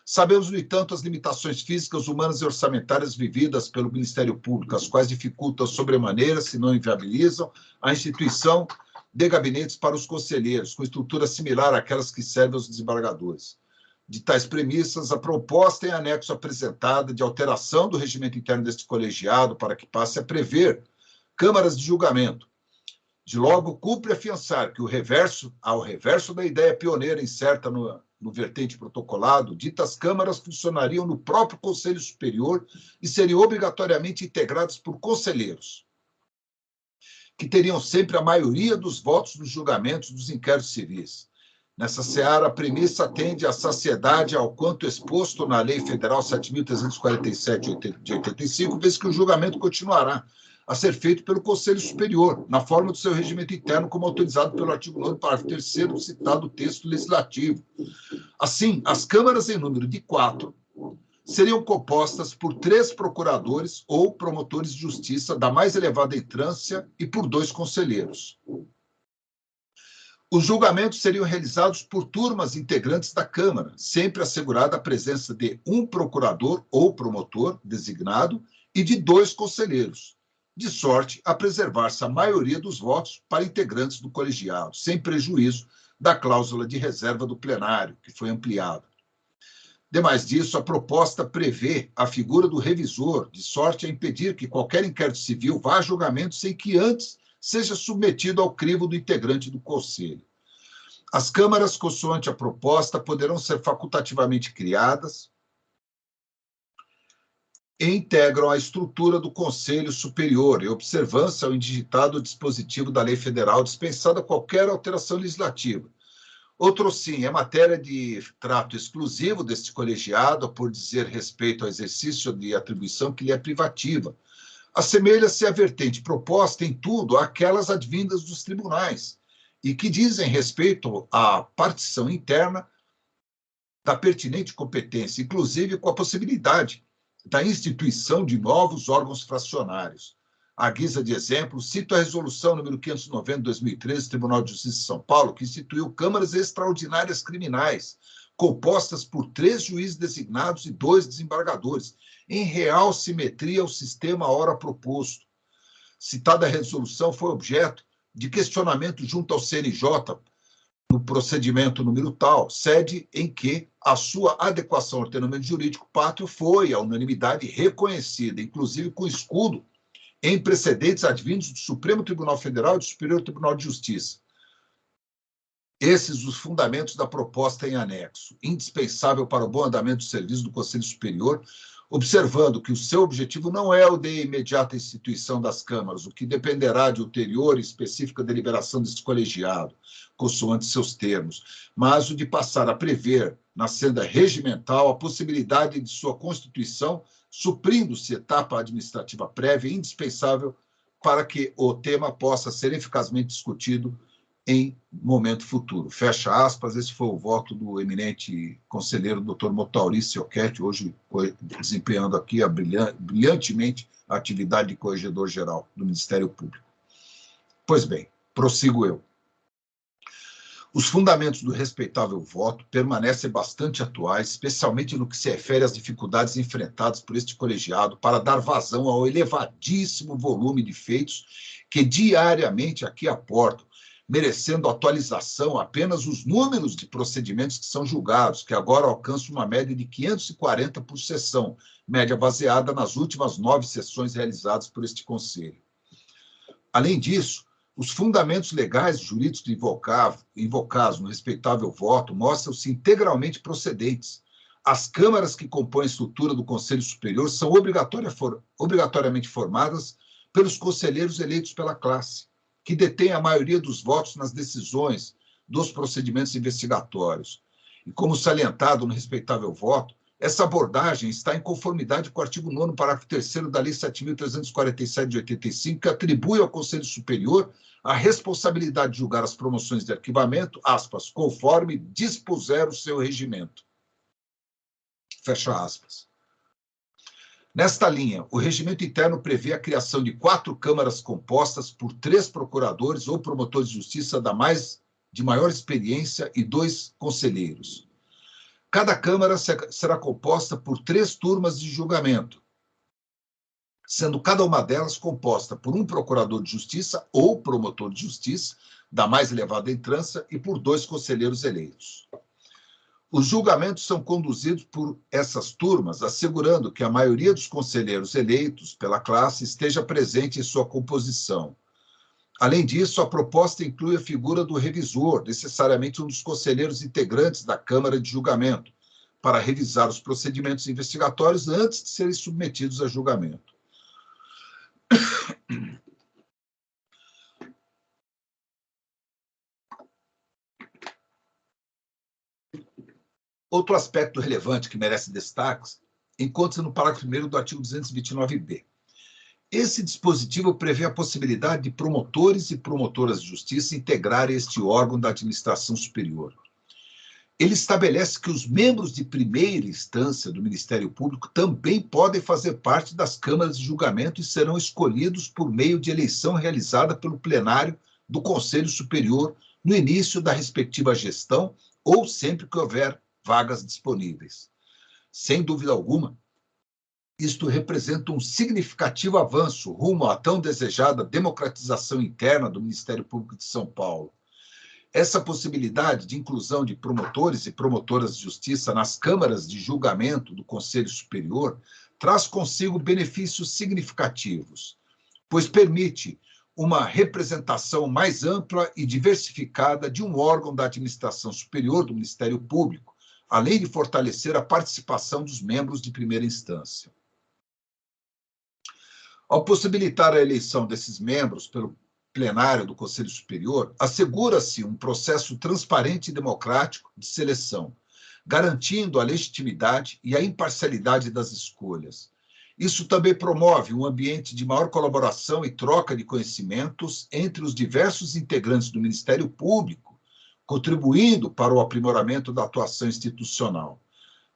Sabemos, no entanto, as limitações físicas, humanas e orçamentárias vividas pelo Ministério Público, as quais dificultam sobremaneira, se não inviabilizam, a instituição de gabinetes para os conselheiros, com estrutura similar àquelas que servem aos desembargadores. De tais premissas, a proposta em anexo apresentada de alteração do regimento interno deste colegiado para que passe a prever câmaras de julgamento. De logo, cumpre afiançar que ao reverso da ideia pioneira incerta no vertente protocolado, ditas câmaras funcionariam no próprio Conselho Superior e seriam obrigatoriamente integradas por conselheiros, que teriam sempre a maioria dos votos nos julgamentos dos inquéritos civis. Nessa seara, a premissa tende à saciedade ao quanto exposto na Lei Federal 7.347 de 85, vez que o julgamento continuará a ser feito pelo Conselho Superior, na forma do seu regimento interno, como autorizado pelo artigo 9º, parágrafo 3º do citado texto legislativo. Assim, as câmaras em número de 4 seriam compostas por 3 procuradores ou promotores de justiça da mais elevada entrância e por 2 conselheiros. Os julgamentos seriam realizados por turmas integrantes da Câmara, sempre assegurada a presença de um procurador ou promotor designado e de 2 conselheiros, de sorte a preservar-se a maioria dos votos para integrantes do colegiado, sem prejuízo da cláusula de reserva do plenário, que foi ampliada. Demais disso, a proposta prevê a figura do revisor, de sorte a impedir que qualquer inquérito civil vá a julgamento sem que antes seja submetido ao crivo do integrante do Conselho. As câmaras, consoante a proposta, poderão ser facultativamente criadas e integram a estrutura do Conselho Superior, em observância ao indigitado dispositivo da Lei Federal, dispensada qualquer alteração legislativa. Outro sim, é matéria de trato exclusivo deste colegiado, por dizer respeito ao exercício de atribuição que lhe é privativa. Assemelha-se à vertente proposta em tudo àquelas advindas dos tribunais, e que dizem respeito à partição interna da pertinente competência, inclusive com a possibilidade da instituição de novos órgãos fracionários. À guisa de exemplo, cito a resolução número 590 de 2013 do Tribunal de Justiça de São Paulo, que instituiu câmaras extraordinárias criminais, compostas por 3 juízes designados e 2 desembargadores, em real simetria ao sistema ora proposto. Citada resolução foi objeto de questionamento junto ao CNJ, no procedimento número tal, sede em que a sua adequação ao ordenamento jurídico pátrio foi, à unanimidade, reconhecida, inclusive com escudo em precedentes advindos do Supremo Tribunal Federal e do Superior Tribunal de Justiça. Esses os fundamentos da proposta em anexo, indispensável para o bom andamento do serviço do Conselho Superior, observando que o seu objetivo não é o de imediata instituição das câmaras, o que dependerá de ulterior e específica deliberação deste colegiado, consoante seus termos, mas o de passar a prever, na senda regimental, a possibilidade de sua constituição, suprindo-se etapa administrativa prévia indispensável para que o tema possa ser eficazmente discutido em momento futuro. Fecha aspas, esse foi o voto do eminente conselheiro Dr. Motauri Sioquete, hoje desempenhando aqui brilhantemente a atividade de corregedor-geral do Ministério Público. Pois bem, prossigo eu. Os fundamentos do respeitável voto permanecem bastante atuais, especialmente no que se refere às dificuldades enfrentadas por este colegiado para dar vazão ao elevadíssimo volume de feitos que diariamente aqui aportam, merecendo atualização apenas os números de procedimentos que são julgados, que agora alcançam uma média de 540 por sessão, média baseada nas últimas 9 sessões realizadas por este Conselho. Além disso, os fundamentos legais e jurídicos invocados no respeitável voto mostram-se integralmente procedentes. As câmaras que compõem a estrutura do Conselho Superior são obrigatoriamente formadas pelos conselheiros eleitos pela classe, que detém a maioria dos votos nas decisões dos procedimentos investigatórios. E como salientado no respeitável voto, essa abordagem está em conformidade com o artigo 9º, parágrafo 3º da Lei 7.347 de 85, que atribui ao Conselho Superior a responsabilidade de julgar as promoções de arquivamento, aspas, conforme dispuser o seu regimento. Fecha aspas. Nesta linha, o regimento interno prevê a criação de 4 câmaras compostas por 3 procuradores ou promotores de justiça de maior experiência e 2 conselheiros. Cada câmara será composta por 3 turmas de julgamento, sendo cada uma delas composta por um procurador de justiça ou promotor de justiça, da mais elevada entrância, e por 2 conselheiros eleitos. Os julgamentos são conduzidos por essas turmas, assegurando que a maioria dos conselheiros eleitos pela classe esteja presente em sua composição. Além disso, a proposta inclui a figura do revisor, necessariamente um dos conselheiros integrantes da Câmara de Julgamento, para revisar os procedimentos investigatórios antes de serem submetidos a julgamento. Outro aspecto relevante que merece destaques encontra-se no parágrafo 1º do artigo 229b. Esse dispositivo prevê a possibilidade de promotores e promotoras de justiça integrarem este órgão da administração superior. Ele estabelece que os membros de primeira instância do Ministério Público também podem fazer parte das câmaras de julgamento e serão escolhidos por meio de eleição realizada pelo plenário do Conselho Superior no início da respectiva gestão ou sempre que houver vagas disponíveis. Sem dúvida alguma, isto representa um significativo avanço rumo à tão desejada democratização interna do Ministério Público de São Paulo. Essa possibilidade de inclusão de promotores e promotoras de justiça nas câmaras de julgamento do Conselho Superior traz consigo benefícios significativos, pois permite uma representação mais ampla e diversificada de um órgão da administração superior do Ministério Público, além de fortalecer a participação dos membros de primeira instância. Ao possibilitar a eleição desses membros pelo plenário do Conselho Superior, assegura-se um processo transparente e democrático de seleção, garantindo a legitimidade e a imparcialidade das escolhas. Isso também promove um ambiente de maior colaboração e troca de conhecimentos entre os diversos integrantes do Ministério Público, contribuindo para o aprimoramento da atuação institucional.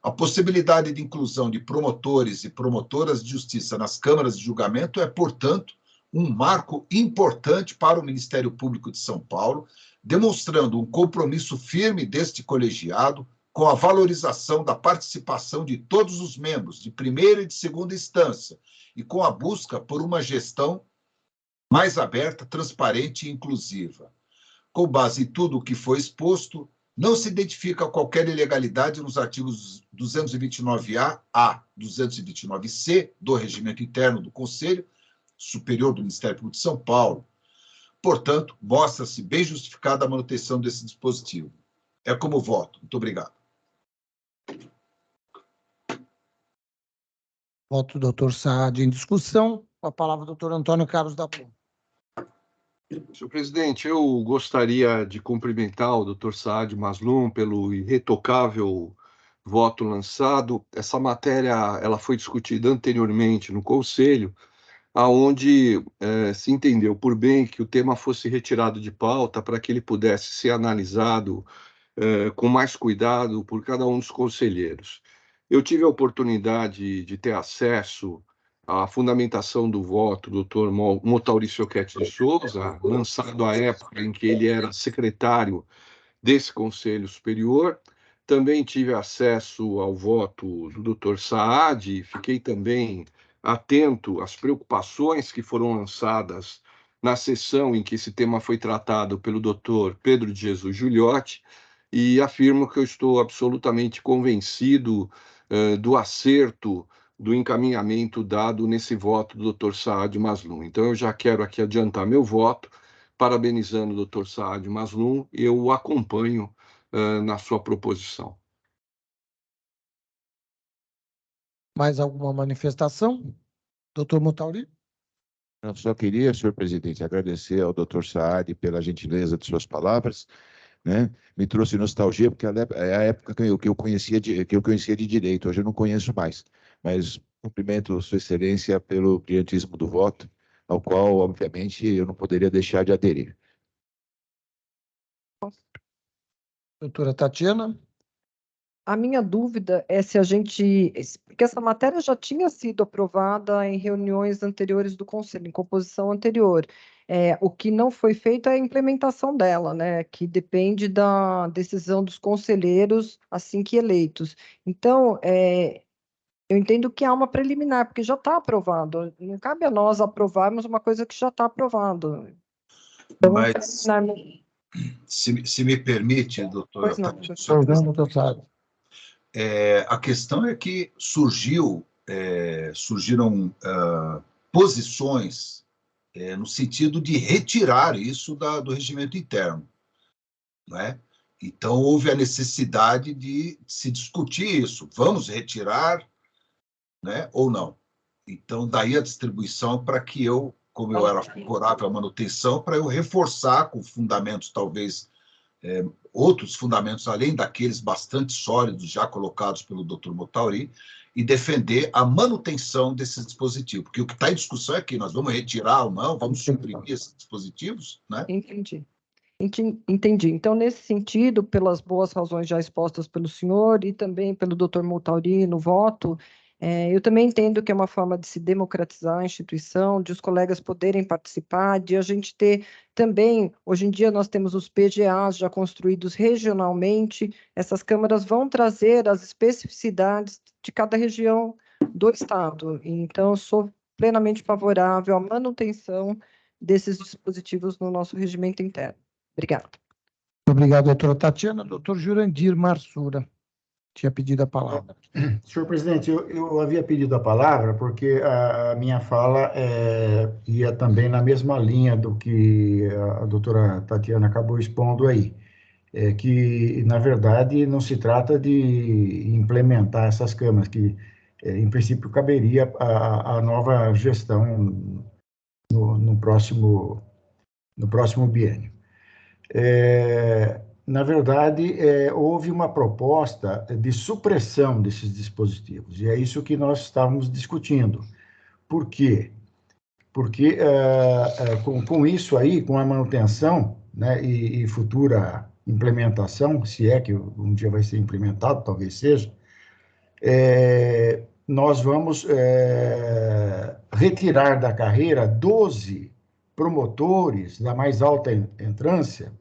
A possibilidade de inclusão de promotores e promotoras de justiça nas câmaras de julgamento é, portanto, um marco importante para o Ministério Público de São Paulo, demonstrando um compromisso firme deste colegiado com a valorização da participação de todos os membros de primeira e de segunda instância e com a busca por uma gestão mais aberta, transparente e inclusiva. Com base em tudo o que foi exposto, não se identifica qualquer ilegalidade nos artigos 229A a 229C do Regimento Interno do Conselho Superior do Ministério Público de São Paulo. Portanto, mostra-se bem justificada a manutenção desse dispositivo. É como voto. Muito obrigado.
Voto do doutor Saad em discussão. Com a palavra, doutor Antônio Carlos da Ponte.
Senhor presidente, eu gostaria de cumprimentar o doutor Saad Mazloum pelo irretocável voto lançado. Essa matéria ela foi discutida anteriormente no Conselho, aonde se entendeu por bem que o tema fosse retirado de pauta para que ele pudesse ser analisado com mais cuidado por cada um dos conselheiros. Eu tive a oportunidade de ter acesso à fundamentação do voto do Dr. Motauricio Oquete de Souza, lançado à época em que ele era secretário desse Conselho Superior. Também tive acesso ao voto do Dr. Saad, fiquei também atento às preocupações que foram lançadas na sessão em que esse tema foi tratado pelo Dr. Pedro de Jesus Giuliotti, e afirmo que eu estou absolutamente convencido do acerto do encaminhamento dado nesse voto do Dr. Saad Mazloum. Então, eu já quero aqui adiantar meu voto, parabenizando o Dr. Saad Mazloum, e eu o acompanho na sua proposição.
Mais alguma manifestação? Doutor Motauri?
Eu só queria, senhor presidente, agradecer ao doutor Saad pela gentileza de suas palavras, né? Me trouxe nostalgia, porque é a época que eu conhecia de direito, hoje eu não conheço mais, mas cumprimento Sua Excelência pelo brilhantismo do voto, ao qual, obviamente, eu não poderia deixar de aderir.
Doutora Tatiana?
A minha dúvida é se a gente... Porque essa matéria já tinha sido aprovada em reuniões anteriores do Conselho, em composição anterior. O que não foi feito é a implementação dela, né? Que depende da decisão dos conselheiros assim que eleitos. Então, eu entendo que há uma preliminar, porque já está aprovado. Não cabe a nós aprovarmos uma coisa que já está aprovado. Então,
mas, se me permite, doutor...
Pois não,
doutor Saad.
A questão é que surgiram posições no sentido de retirar isso do regimento interno, não é? Então, houve a necessidade de se discutir isso. Vamos retirar, né, ou não? Então, daí a distribuição para que eu, como eu era favorável à manutenção, para eu reforçar com fundamentos, talvez, outros fundamentos, além daqueles bastante sólidos já colocados pelo Dr. Motauri, e defender a manutenção desses dispositivos. Porque o que está em discussão é que nós vamos retirar ou não, vamos suprimir esses dispositivos, né?
Entendi. Então, nesse sentido, pelas boas razões já expostas pelo senhor e também pelo Dr. Motauri no voto, eu também entendo que é uma forma de se democratizar a instituição, de os colegas poderem participar, de a gente ter também, hoje em dia nós temos os PGAs já construídos regionalmente, essas câmaras vão trazer as especificidades de cada região do Estado. Então, eu sou plenamente favorável à manutenção desses dispositivos no nosso regimento interno. Obrigada.
Muito obrigado, doutora Tatiana. Doutor Jurandir Marsura tinha pedido a palavra.
Senhor presidente, eu havia pedido a palavra porque a minha fala ia também na mesma linha do que a doutora Tatiana acabou expondo aí. Que, na verdade, não se trata de implementar essas câmaras, que, em princípio, caberia a nova gestão no próximo biênio. Na verdade, houve uma proposta de supressão desses dispositivos, e é isso que nós estávamos discutindo. Por quê? Porque com isso aí, com a manutenção, né, e futura implementação, se é que um dia vai ser implementado, talvez seja, nós vamos retirar da carreira 12 promotores da mais alta entrância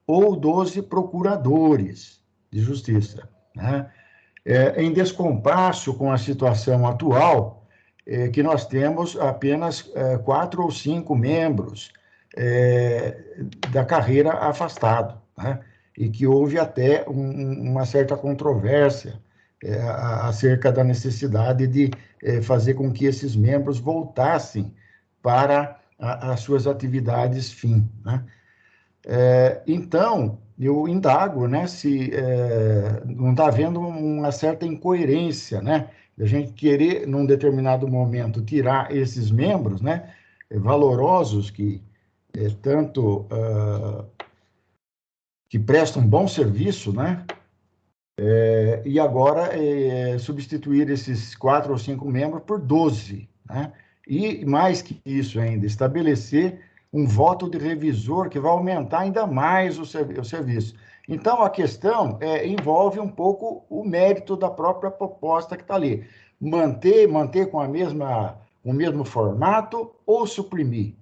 ou 12 procuradores de justiça, né? Em descompasso com a situação atual, que nós temos apenas 4 ou 5 membros da carreira afastado, né? E que houve até uma certa controvérsia acerca da necessidade de fazer com que esses membros voltassem para as suas atividades fim, né? Então, eu indago, né, se não está havendo uma certa incoerência, né, a gente querer, num determinado momento, tirar esses membros, né, valorosos, que tanto que prestam bom serviço, né, e agora substituir esses 4 ou 5 membros por 12, né, e mais que isso ainda, estabelecer um voto de revisor que vai aumentar ainda mais o serviço. Então, a questão envolve um pouco o mérito da própria proposta que está ali. Manter com o mesmo formato ou suprimir.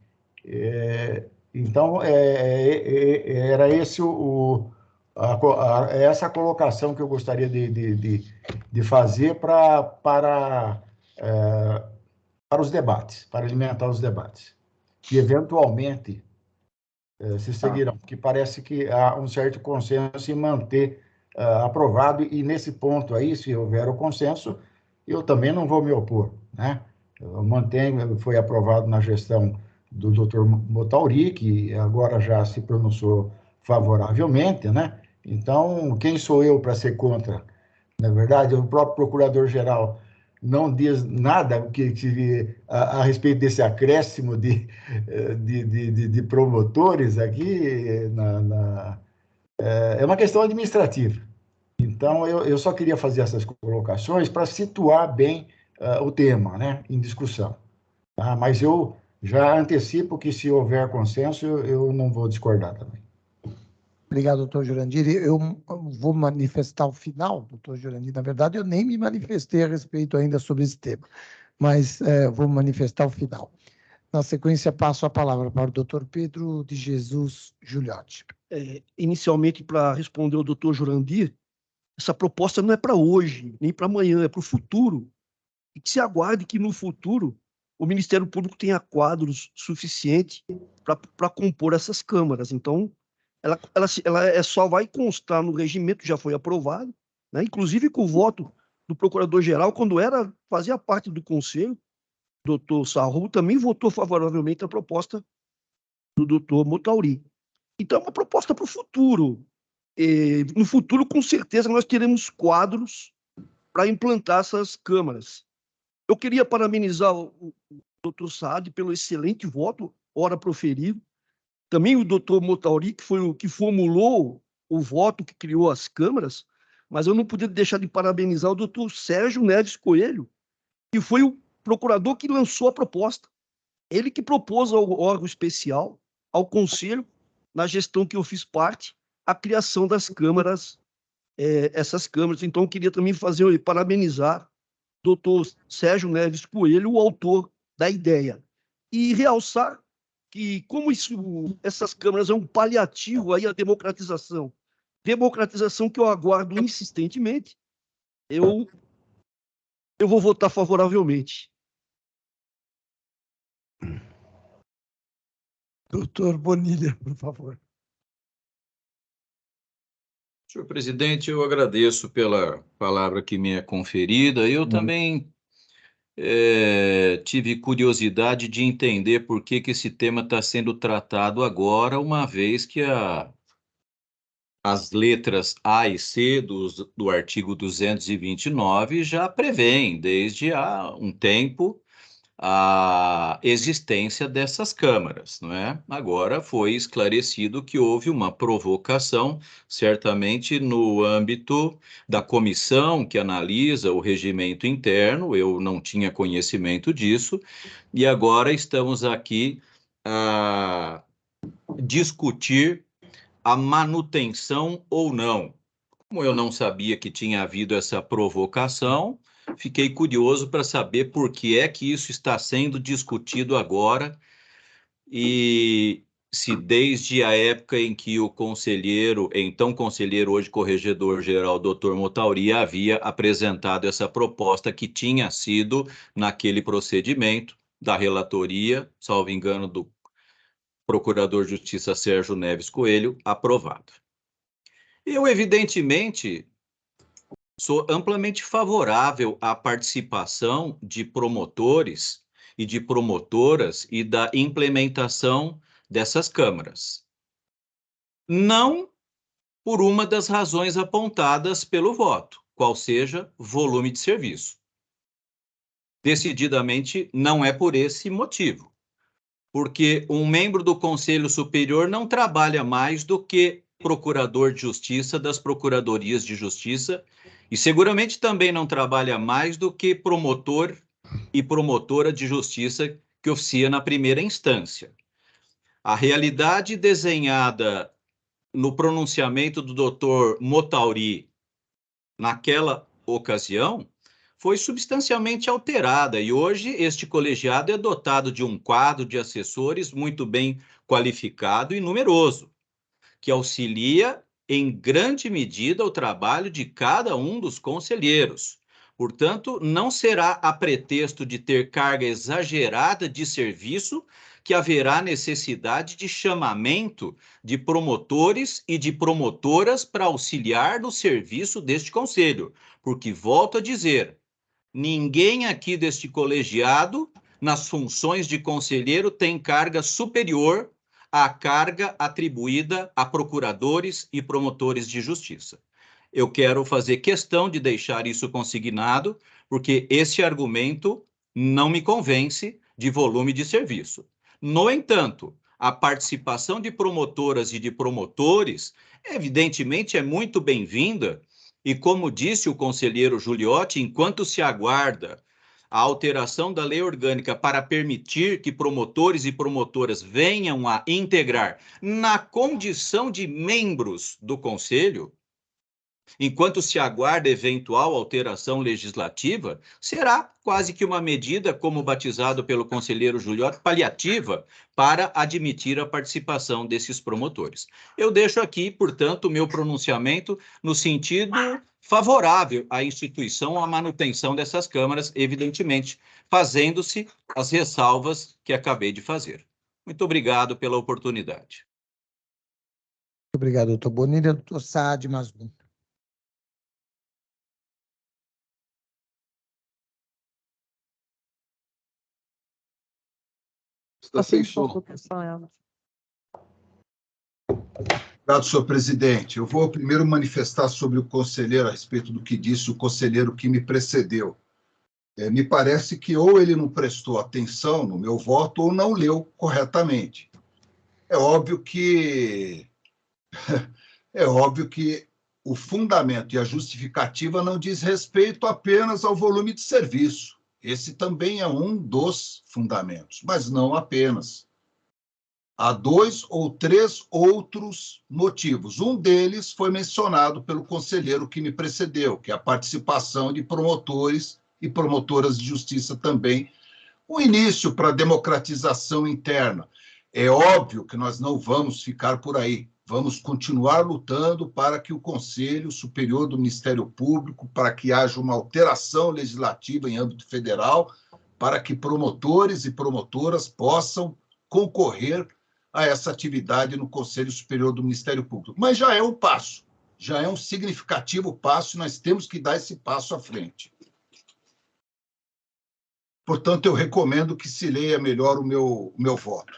Então, era essa colocação que eu gostaria de fazer para os debates, para alimentar os debates, que eventualmente se seguirão, porque parece que há um certo consenso em manter aprovado, e nesse ponto aí, se houver o consenso, eu também não vou me opor, né? Eu mantenho, foi aprovado na gestão do Dr. Motauri, que agora já se pronunciou favoravelmente, né? Então, quem sou eu para ser contra? Na verdade, o próprio procurador-geral não diz nada a respeito desse acréscimo de promotores aqui. É uma questão administrativa. Então, eu só queria fazer essas colocações para situar bem o tema, né, em discussão. Tá? Mas eu já antecipo que, se houver consenso, eu não vou discordar também.
Obrigado, doutor Jurandir. Eu vou manifestar o final, doutor Jurandir. Na verdade, eu nem me manifestei a respeito ainda sobre esse tema, mas vou manifestar o final. Na sequência, passo a palavra para o doutor Pedro de Jesus Giuliotti.
Inicialmente, para responder ao doutor Jurandir, essa proposta não é para hoje, nem para amanhã, é para o futuro. E que se aguarde que, no futuro, o Ministério Público tenha quadros suficientes para compor essas câmaras. Então, ela só vai constar no regimento que já foi aprovado, né? Inclusive com o voto do Procurador-Geral, quando fazia parte do Conselho, o doutor Sarru também votou favoravelmente a proposta do doutor Motauri. Então, é uma proposta para o futuro. No futuro, com certeza, nós teremos quadros para implantar essas câmaras. Eu queria parabenizar o doutor Saad pelo excelente voto, ora proferido. Também o doutor Motauri, que foi o que formulou o voto que criou as câmaras, mas eu não podia deixar de parabenizar o doutor Sérgio Neves Coelho, que foi o procurador que lançou a proposta. Ele que propôs ao órgão especial, ao Conselho, na gestão que eu fiz parte, a criação das câmaras, essas câmaras. Então, eu queria também parabenizar o doutor Sérgio Neves Coelho, o autor da ideia, e realçar que, como essas câmaras é um paliativo aí à democratização que eu aguardo insistentemente, eu vou votar favoravelmente.
Doutor Bonilha, por favor.
Senhor presidente, eu agradeço pela palavra que me é conferida. Eu também tive curiosidade de entender por que esse tema está sendo tratado agora, uma vez que as letras A e C do artigo 229 já prevêem, desde há um tempo, a existência dessas câmaras, não é? Agora foi esclarecido que houve uma provocação, certamente no âmbito da comissão que analisa o regimento interno, eu não tinha conhecimento disso, e agora estamos aqui a discutir a manutenção ou não. Como eu não sabia que tinha havido essa provocação, fiquei curioso para saber por que é que isso está sendo discutido agora e se desde a época em que o conselheiro, então conselheiro, hoje corregedor-geral, Dr. Motauri, havia apresentado essa proposta que tinha sido, naquele procedimento da relatoria, salvo engano, do Procurador de Justiça Sérgio Neves Coelho, aprovado. Eu, evidentemente, sou amplamente favorável à participação de promotores e de promotoras e da implementação dessas câmaras. Não por uma das razões apontadas pelo voto, qual seja volume de serviço. Decididamente não é por esse motivo, porque um membro do Conselho Superior não trabalha mais do que procurador de justiça das procuradorias de justiça e seguramente também não trabalha mais do que promotor e promotora de justiça que oficia na primeira instância. A realidade desenhada no pronunciamento do Dr. Motauri naquela ocasião foi substancialmente alterada e hoje este colegiado é dotado de um quadro de assessores muito bem qualificado e numeroso, que auxilia em grande medida o trabalho de cada um dos conselheiros. Portanto, não será a pretexto de ter carga exagerada de serviço que haverá necessidade de chamamento de promotores e de promotoras para auxiliar no serviço deste conselho, porque, volto a dizer, ninguém aqui deste colegiado, nas funções de conselheiro, tem carga superior à carga atribuída a procuradores e promotores de justiça. Eu quero fazer questão de deixar isso consignado, porque esse argumento não me convence de volume de serviço. No entanto, a participação de promotoras e de promotores, evidentemente, é muito bem-vinda, e como disse o conselheiro Giuliotti, enquanto se aguarda a alteração da lei orgânica para permitir que promotores e promotoras venham a integrar na condição de membros do Conselho, enquanto se aguarda eventual alteração legislativa, será quase que uma medida, como batizado pelo conselheiro Giuliotti, paliativa para admitir a participação desses promotores. Eu deixo aqui, portanto, o meu pronunciamento no sentido favorável à instituição, à manutenção dessas câmaras, evidentemente, fazendo-se as ressalvas que acabei de fazer. Muito obrigado pela oportunidade.
Muito obrigado, doutor Bonilha. Doutor Saad Mazlum.
Está sem som.
Obrigado, senhor presidente. Eu vou primeiro manifestar sobre o conselheiro, a respeito do que disse o conselheiro que me precedeu. Me parece que ou ele não prestou atenção no meu voto ou não leu corretamente. É óbvio que o fundamento e a justificativa não diz respeito apenas ao volume de serviço. Esse também é um dos fundamentos, mas não apenas. Há 2 ou 3 outros motivos. Um deles foi mencionado pelo conselheiro que me precedeu, que é a participação de promotores e promotoras de justiça também. O início para a democratização interna. É óbvio que nós não vamos ficar por aí. Vamos continuar lutando para que o Conselho Superior do Ministério Público, para que haja uma alteração legislativa em âmbito federal, para que promotores e promotoras possam concorrer a essa atividade no Conselho Superior do Ministério Público. Mas já é um passo, já é um significativo passo e nós temos que dar esse passo à frente. Portanto, eu recomendo que se leia melhor o meu voto.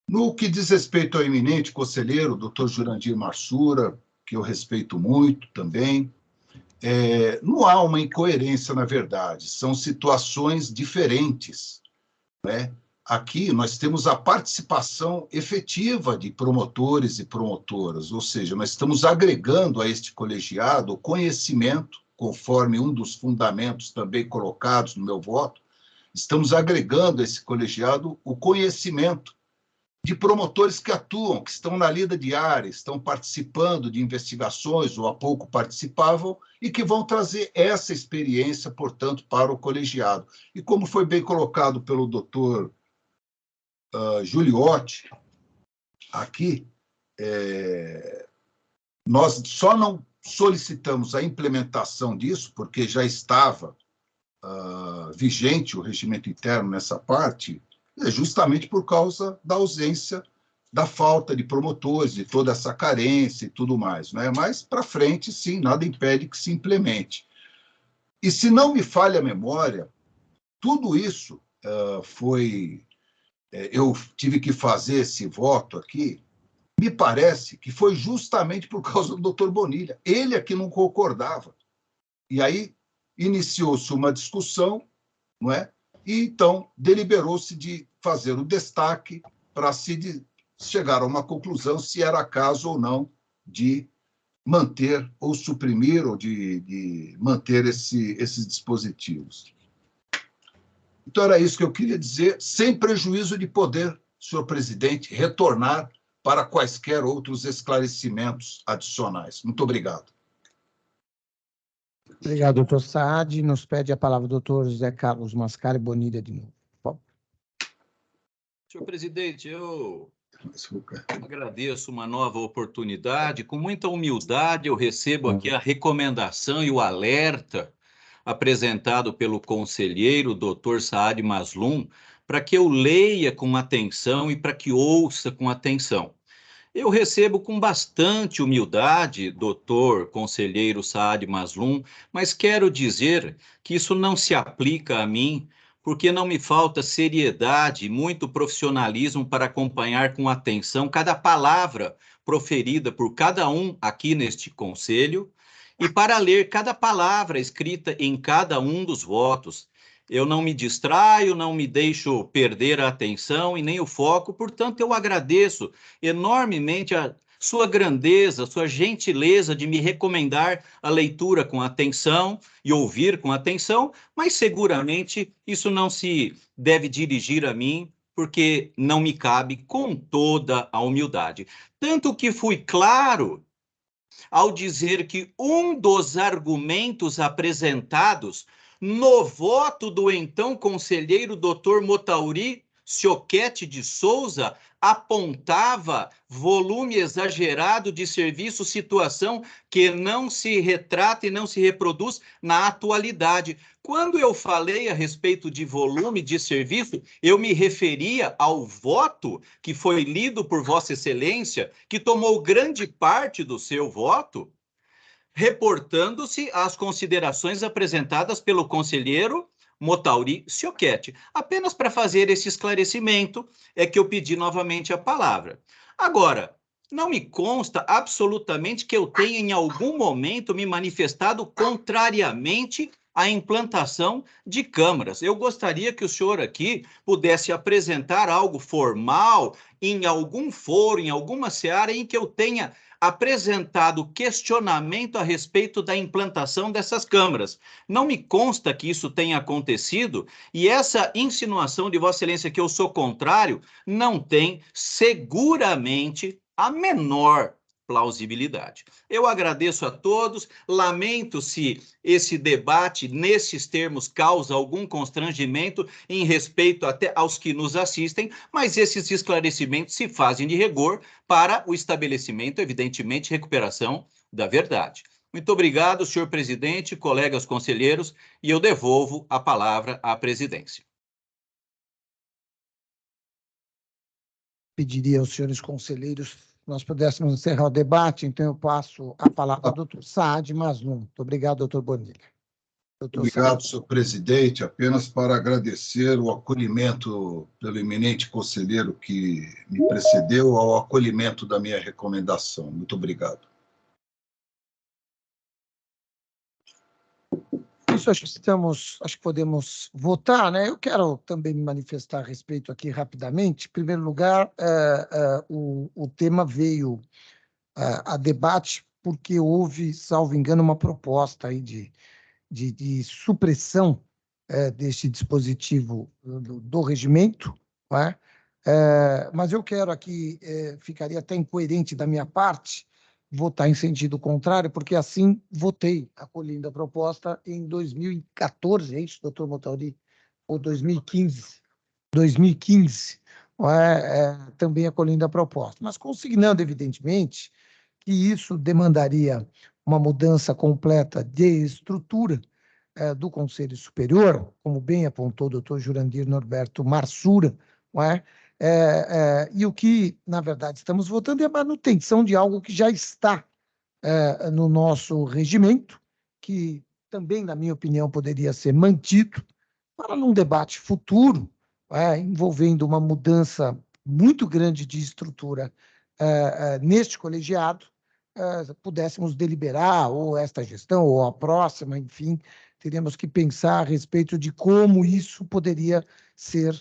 No que diz respeito ao eminente conselheiro, doutor Jurandir Marsura, que eu respeito muito também, não há uma incoerência, na verdade, são situações diferentes, né? Aqui nós temos a participação efetiva de promotores e promotoras, ou seja, nós estamos agregando a este colegiado o conhecimento, conforme um dos fundamentos também colocados no meu voto, estamos agregando a esse colegiado o conhecimento de promotores que atuam, que estão na lida diária, estão participando de investigações ou há pouco participavam e que vão trazer essa experiência, portanto, para o colegiado. E como foi bem colocado pelo doutor Giuliotti, aqui, nós só não solicitamos a implementação disso, porque já estava vigente o regimento interno nessa parte, justamente por causa da ausência, da falta de promotores, de toda essa carência e tudo mais, né? Mas, para frente, sim, nada impede que se implemente. E, se não me falha a memória, tudo isso eu tive que fazer esse voto aqui, me parece que foi justamente por causa do doutor Bonilha. Ele é que não concordava. E aí iniciou-se uma discussão, não é? E, então, deliberou-se de fazer o destaque para se chegar a uma conclusão se era caso ou não de manter ou suprimir ou de manter esses dispositivos. Então, era isso que eu queria dizer, sem prejuízo de poder, senhor presidente, retornar para quaisquer outros esclarecimentos adicionais. Muito obrigado.
Obrigado, doutor Saad. Nos pede a palavra o doutor José Carlos Mascari Bonilha de novo.
Senhor presidente, eu agradeço uma nova oportunidade. Com muita humildade, eu recebo aqui a recomendação e o alerta apresentado pelo conselheiro, doutor Saad Maslum, para que eu leia com atenção e para que ouça com atenção. Eu recebo com bastante humildade, doutor conselheiro Saad Maslum, mas quero dizer que isso não se aplica a mim, porque não me falta seriedade e muito profissionalismo para acompanhar com atenção cada palavra proferida por cada um aqui neste conselho e para ler cada palavra escrita em cada um dos votos. Eu não me distraio, não me deixo perder a atenção e nem o foco, portanto, eu agradeço enormemente a sua grandeza, sua gentileza de me recomendar a leitura com atenção e ouvir com atenção, mas seguramente isso não se deve dirigir a mim, porque não me cabe com toda a humildade. Tanto que fui claro ao dizer que um dos argumentos apresentados no voto do então conselheiro Dr. Motauri Choquete de Souza apontava volume exagerado de serviço, situação que não se retrata e não se reproduz na atualidade. Quando eu falei a respeito de volume de serviço, eu me referia ao voto que foi lido por Vossa Excelência, que tomou grande parte do seu voto, reportando-se às considerações apresentadas pelo conselheiro Motauri Choquete. Apenas para fazer esse esclarecimento é que eu pedi novamente a palavra. Agora, não me consta absolutamente que eu tenha em algum momento me manifestado contrariamente à implantação de câmaras. Eu gostaria que o senhor aqui pudesse apresentar algo formal em algum foro, em alguma seara em que eu tenha apresentado questionamento a respeito da implantação dessas câmaras. Não me consta que isso tenha acontecido e essa insinuação de Vossa Excelência que eu sou contrário não tem seguramente a menor plausibilidade. Eu agradeço a todos, lamento se esse debate nesses termos causa algum constrangimento em respeito até aos que nos assistem, mas esses esclarecimentos se fazem de rigor para o estabelecimento, evidentemente, recuperação da verdade. Muito obrigado, senhor presidente, colegas conselheiros, e eu devolvo a palavra à presidência.
Pediria aos senhores conselheiros nós pudéssemos encerrar o debate, então eu passo a palavra ao doutor Saad Mazlum. Muito obrigado, doutor Bonilha.
Obrigado, senhor presidente. Apenas para agradecer o acolhimento pelo eminente conselheiro que me precedeu, ao acolhimento da minha recomendação. Muito obrigado.
Isso, acho que podemos votar, né? Eu quero também me manifestar a respeito aqui rapidamente. Em primeiro lugar, o tema veio a debate porque houve, salvo engano, uma proposta aí de supressão deste dispositivo do regimento, não é? Mas eu quero aqui, ficaria até incoerente da minha parte, votar em sentido contrário, porque assim votei acolhendo a proposta em 2014, é isso, doutor Motauri? Ou 2015? 2015, também acolhendo a proposta, mas consignando, evidentemente, que isso demandaria uma mudança completa de estrutura do Conselho Superior, como bem apontou o doutor Jurandir Norberto Marsura, não é? E o que, na verdade, estamos votando é a manutenção de algo que já está no nosso regimento, que também, na minha opinião, poderia ser mantido para num debate futuro, envolvendo uma mudança muito grande de estrutura neste colegiado, pudéssemos deliberar, ou esta gestão, ou a próxima, enfim, teríamos que pensar a respeito de como isso poderia ser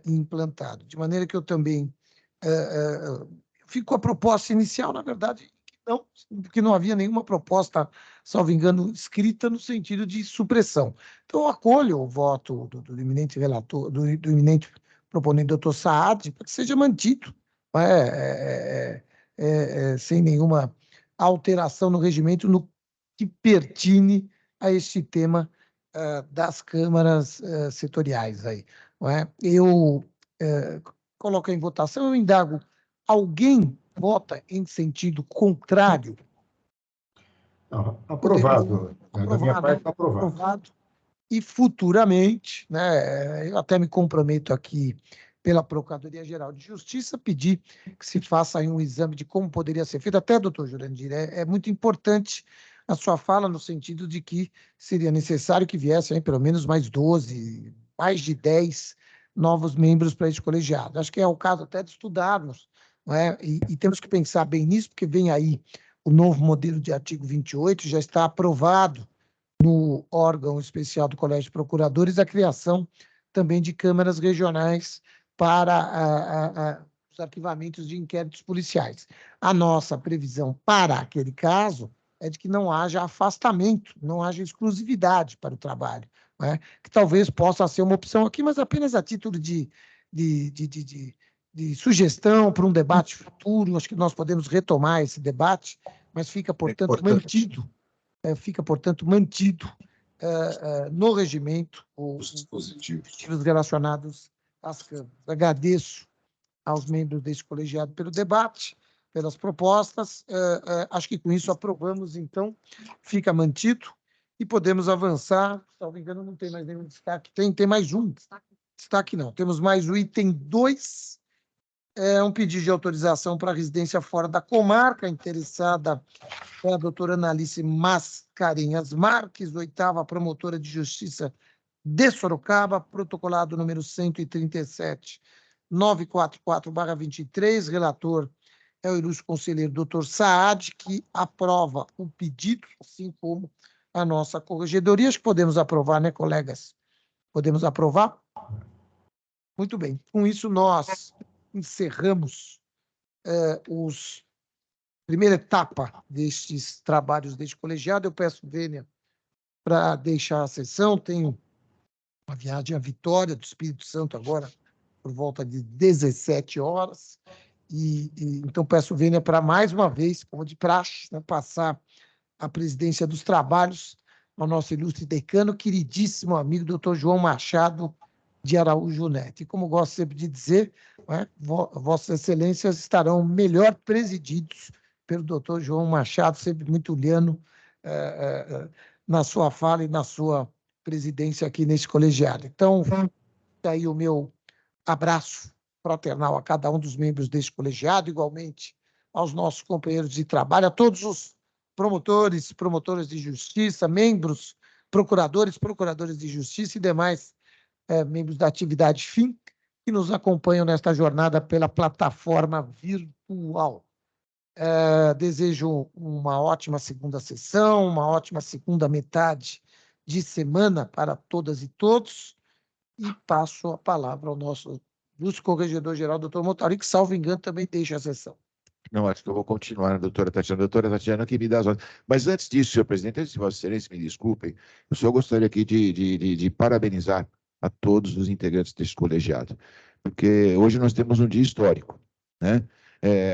implantado. De maneira que eu também fico com a proposta inicial, na verdade, não, porque não havia nenhuma proposta, salvo engano, escrita no sentido de supressão. Então, eu acolho o voto do eminente relator, do eminente proponente, doutor Saad, para que seja mantido, sem nenhuma alteração no regimento no que pertine a este tema das câmaras setoriais. Aí, não é? Eu coloco em votação, eu indago, alguém vota em sentido contrário?
Não, aprovado. Da minha parte, está aprovado.
E futuramente, né, eu até me comprometo aqui pela Procuradoria-Geral de Justiça, pedir que se faça aí um exame de como poderia ser feito, até, doutor Jurandir, é muito importante a sua fala no sentido de que seria necessário que viessem pelo menos mais 12, mais de 10 novos membros para esse colegiado. Acho que é o caso até de estudarmos, não é? E temos que pensar bem nisso, porque vem aí o novo modelo de artigo 28, já está aprovado no órgão especial do Colégio de Procuradores, a criação também de câmaras regionais para os arquivamentos de inquéritos policiais. A nossa previsão para aquele caso é de que não haja afastamento, não haja exclusividade para o trabalho, né? Que talvez possa ser uma opção aqui, mas apenas a título de sugestão para um debate futuro. Acho que nós podemos retomar esse debate, mas fica, portanto, mantido no regimento os dispositivos relacionados às câmaras. Agradeço aos membros deste colegiado pelo debate, pelas propostas. Acho que com isso aprovamos, então, fica mantido e podemos avançar. Se não me engano, não tem mais nenhum destaque. Tem mais um. Destaque não. Temos mais o item 2. Um pedido de autorização para residência fora da comarca, interessada é a doutora Analice Mascarenhas Marques, 8ª promotora de justiça de Sorocaba, protocolado número 137.944/23, relator é o ilustre conselheiro doutor Saad, que aprova o pedido, assim como a nossa corregedoria. Acho que podemos aprovar, né, colegas? Podemos aprovar? Muito bem. Com isso, nós encerramos primeira etapa destes trabalhos deste colegiado. Eu peço, Vênia, para deixar a sessão. Tenho uma viagem à Vitória do Espírito Santo agora, por volta de 17 horas. Então, peço, Vênia, para mais uma vez, como de praxe, né, passar a presidência dos trabalhos ao nosso ilustre decano, queridíssimo amigo, doutor João Machado de Araújo Neto. E como gosto sempre de dizer, né, Vossas Excelências estarão melhor presididos pelo doutor João Machado, sempre muito liano na sua fala e na sua presidência aqui nesse colegiado. Então, fica aí o meu abraço fraternal a cada um dos membros deste colegiado, igualmente aos nossos companheiros de trabalho, a todos os promotores, promotoras de justiça, membros, procuradores, procuradores de justiça e demais membros da atividade FIM que nos acompanham nesta jornada pela plataforma virtual. Desejo uma ótima segunda sessão, uma ótima segunda metade de semana para todas e todos e passo a palavra ao nosso vice-corregedor-geral, doutor Motauri, que, salvo engano, também deixa a sessão.
Não, acho que eu vou continuar, doutora Tatiana. Doutora Tatiana, que me dá as ordens. Mas antes disso, senhor presidente, antes de Vossa Excelência, me desculpem, eu só gostaria aqui de parabenizar a todos os integrantes deste colegiado, porque hoje nós temos um dia histórico, né?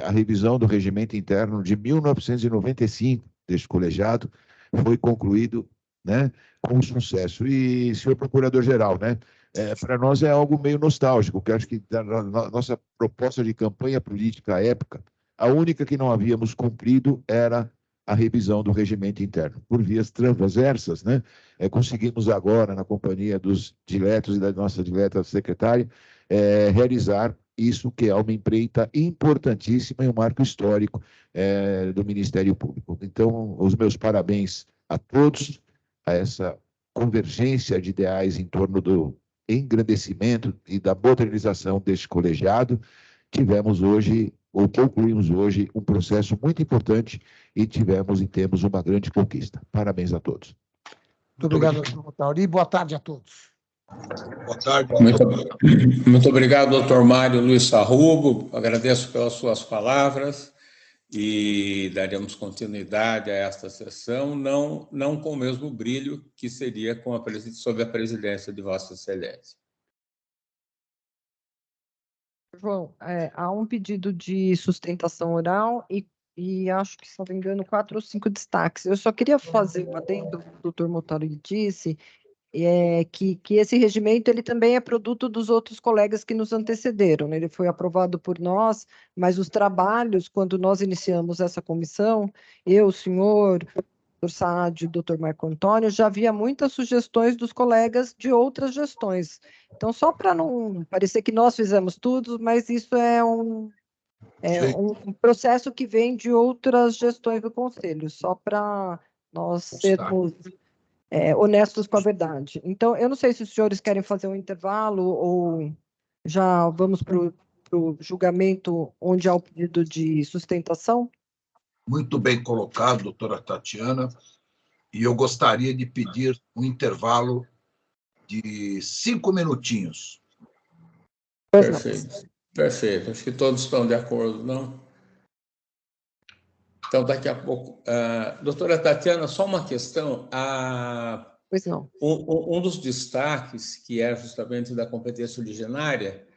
A revisão do regimento interno de 1995 deste colegiado foi concluído, né, com sucesso. E, senhor procurador-geral, né, para nós é algo meio nostálgico, porque acho que da nossa proposta de campanha política à época, a única que não havíamos cumprido era a revisão do regimento interno. Por vias transversas, né, conseguimos agora, na companhia dos diletos e da nossa dileta secretária, realizar isso, que é uma empreita importantíssima e um marco histórico do Ministério Público. Então, os meus parabéns a todos, a essa convergência de ideais em torno do engrandecimento e da modernização deste colegiado. Tivemos hoje, ou concluímos hoje, um processo muito importante e tivemos e temos uma grande conquista. Parabéns a todos.
Muito obrigado, doutor Motauri. Boa tarde a todos.
Boa tarde.
Muito obrigado, doutor Mário Luiz Sarrubo. Agradeço pelas suas palavras e daremos continuidade a esta sessão, não com o mesmo brilho que seria sob a presidência de Vossa Excelência.
João, há um pedido de sustentação oral e acho que, se não me engano, 4 ou 5 destaques. Eu só queria fazer um adendo, o doutor Motauri disse, que esse regimento ele também é produto dos outros colegas que nos antecederam, né? Ele foi aprovado por nós, mas os trabalhos, quando nós iniciamos essa comissão, eu, o senhor, o doutor Saad, o doutor Marco Antônio, já havia muitas sugestões dos colegas de outras gestões. Então, só para não parecer que nós fizemos tudo, mas isso é um processo que vem de outras gestões do Conselho, só para nós sermos honestos com a verdade. Então, eu não sei se os senhores querem fazer um intervalo ou já vamos para o julgamento onde há o pedido de sustentação.
Muito bem colocado, doutora Tatiana. E eu gostaria de pedir um intervalo de 5 minutinhos.
Perfeito. Perfeito. Acho que todos estão de acordo, não? Então, daqui a pouco... doutora Tatiana, só uma questão.
Pois não.
Um dos destaques, que é justamente da competência originária,